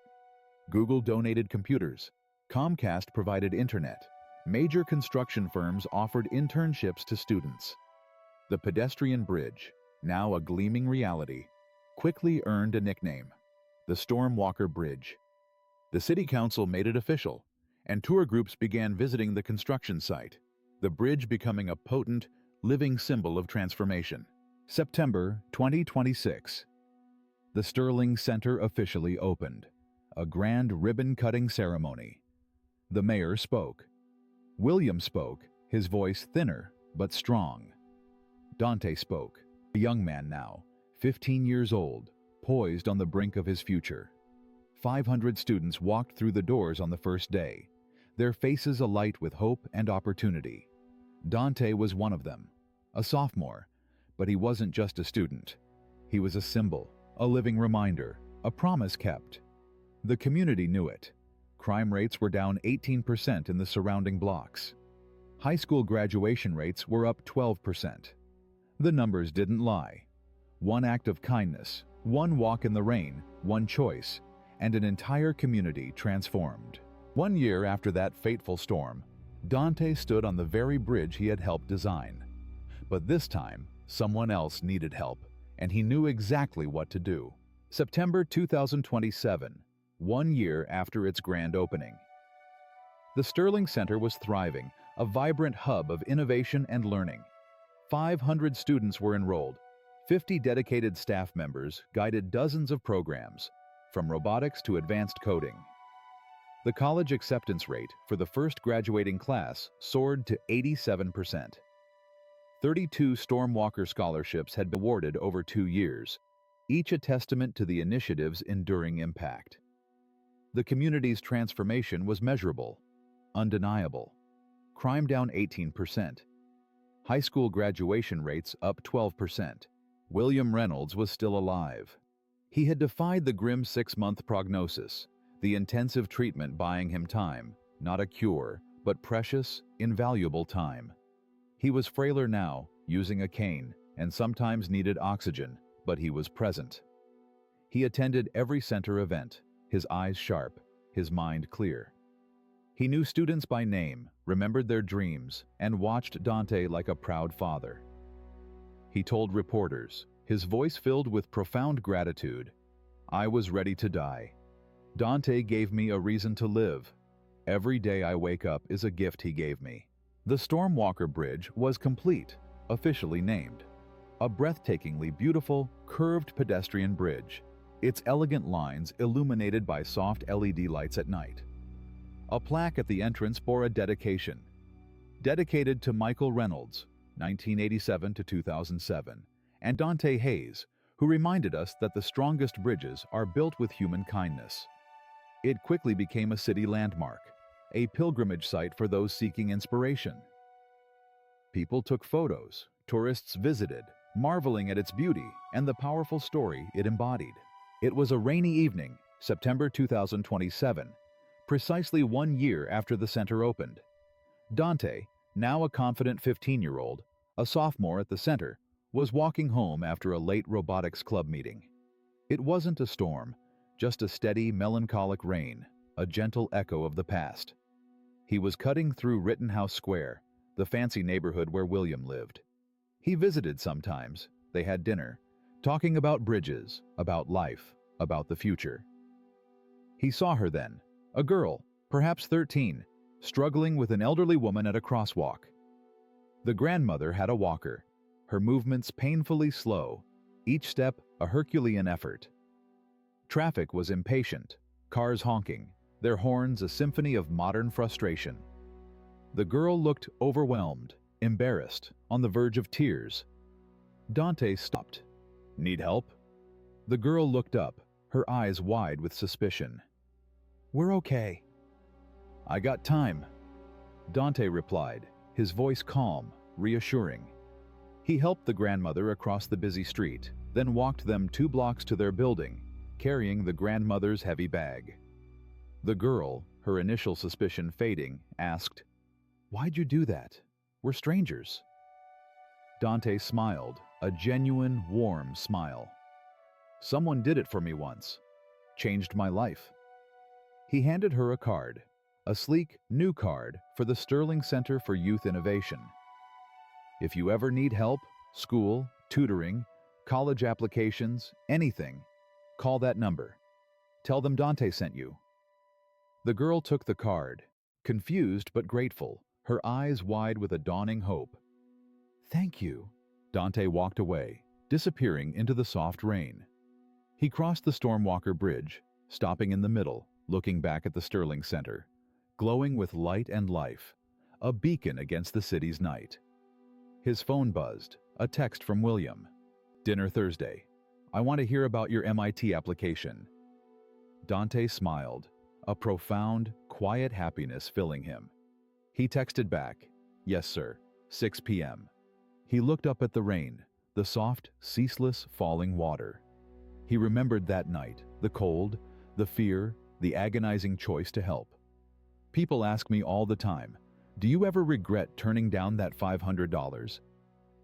Google donated computers. Comcast provided internet. Major construction firms offered internships to students. The pedestrian bridge, now a gleaming reality, quickly earned a nickname: the Stormwalker Bridge. The city council made it official, and tour groups began visiting the construction site, the bridge becoming a potent, living symbol of transformation. September 2026. The Sterling Center officially opened. A grand ribbon-cutting ceremony. The mayor spoke. William spoke, his voice thinner but strong. Dante spoke, a young man now, 15 years old, poised on the brink of his future. 500 students walked through the doors on the first day, their faces alight with hope and opportunity. Dante was one of them, a sophomore, but he wasn't just a student. He was a symbol, a living reminder, a promise kept. The community knew it. Crime rates were down 18% in the surrounding blocks. High school graduation rates were up 12%. The numbers didn't lie. One act of kindness, one walk in the rain, one choice, and an entire community transformed. 1 year after that fateful storm, Dante stood on the very bridge he had helped design. But this time, someone else needed help, and he knew exactly what to do. September 2027, 1 year after its grand opening. The Sterling Center was thriving, a vibrant hub of innovation and learning. 500 students were enrolled. 50 dedicated staff members guided dozens of programs, from robotics to advanced coding. The college acceptance rate for the first graduating class soared to 87%. 32 Stormwalker scholarships had been awarded over 2 years, each a testament to the initiative's enduring impact. The community's transformation was measurable, undeniable. Crime down 18%. High school graduation rates up 12%. William Reynolds was still alive. He had defied the grim 6-month prognosis, the intensive treatment buying him time, not a cure, but precious, invaluable time. He was frailer now, using a cane, and sometimes needed oxygen, but he was present. He attended every center event, his eyes sharp, his mind clear. He knew students by name, remembered their dreams, and watched Dante like a proud father. He told reporters, his voice filled with profound gratitude, "I was ready to die. Dante gave me a reason to live. Every day I wake up is a gift he gave me." The Stormwalker Bridge was complete, officially named. A breathtakingly beautiful, curved pedestrian bridge, its elegant lines illuminated by soft LED lights at night. A plaque at the entrance bore a dedication. Dedicated to Michael Reynolds, 1987 to 2007, and Dante Hayes, who reminded us that the strongest bridges are built with human kindness. It quickly became a city landmark, a pilgrimage site for those seeking inspiration. People took photos, tourists visited, marveling at its beauty and the powerful story it embodied. It was a rainy evening, September 2027, precisely 1 year after the center opened. Dante, now a confident 15-year-old, a sophomore at the center, was walking home after a late robotics club meeting. It wasn't a storm, just a steady, melancholic rain, a gentle echo of the past. He was cutting through Rittenhouse Square, the fancy neighborhood where William lived. He visited sometimes, they had dinner, talking about bridges, about life, about the future. He saw her then, a girl, perhaps 13, struggling with an elderly woman at a crosswalk. The grandmother had a walker, her movements painfully slow, each step a Herculean effort. Traffic was impatient, cars honking, their horns a symphony of modern frustration. The girl looked overwhelmed, embarrassed, on the verge of tears. Dante stopped. "Need help?" The girl looked up, her eyes wide with suspicion. "We're okay." "I got time," Dante replied, his voice calm, reassuring. He helped the grandmother across the busy street, then walked them 2 blocks to their building, carrying the grandmother's heavy bag. The girl, her initial suspicion fading, asked, "Why'd you do that? We're strangers." Dante smiled, a genuine, warm smile. "Someone did it for me once. Changed my life." He handed her a card, a sleek, new card for the Sterling Center for Youth Innovation. "If you ever need help, school, tutoring, college applications, anything, call that number. Tell them Dante sent you." The girl took the card, confused but grateful, her eyes wide with a dawning hope. "Thank you." Dante walked away, disappearing into the soft rain. He crossed the Stormwalker Bridge, stopping in the middle, looking back at the Sterling Center, glowing with light and life, a beacon against the city's night. His phone buzzed, a text from William. "Dinner Thursday. I want to hear about your MIT application." Dante smiled, a profound, quiet happiness filling him. He texted back, "Yes, sir, 6 p.m. He looked up at the rain, the soft, ceaseless falling water. He remembered that night, the cold, the fear, the agonizing choice to help. People ask me all the time, "Do you ever regret turning down that $500?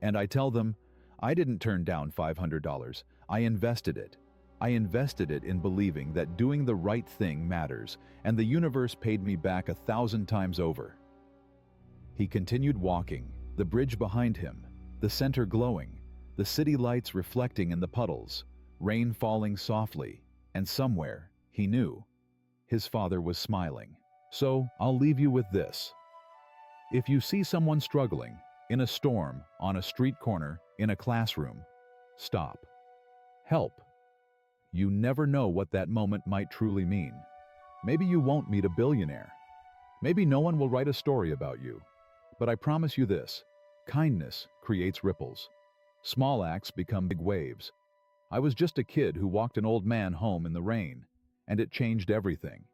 And I tell them, I didn't turn down $500, I invested it. I invested it in believing that doing the right thing matters, and the universe paid me back 1,000 times over." He continued walking, the bridge behind him, the center glowing, the city lights reflecting in the puddles, rain falling softly, and somewhere, he knew, his father was smiling. So, I'll leave you with this. If you see someone struggling, in a storm, on a street corner, in a classroom, stop. Help. You never know what that moment might truly mean. Maybe you won't meet a billionaire. Maybe no one will write a story about you. But I promise you this: kindness creates ripples. Small acts become big waves. I was just a kid who walked an old man home in the rain, and it changed everything.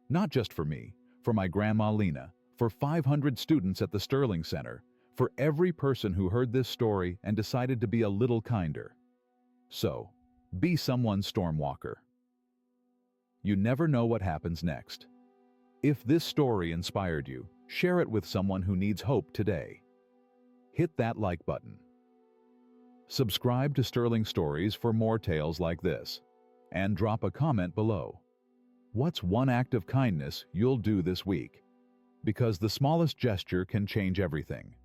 Not just for me, for my grandma Lena, for 500 students at the Sterling Center, for every person who heard this story and decided to be a little kinder. So, be someone's stormwalker. You never know what happens next. If this story inspired you, share it with someone who needs hope today. Hit that like button. Subscribe to Sterling Stories for more tales like this, and drop a comment below. What's one act of kindness you'll do this week? Because the smallest gesture can change everything.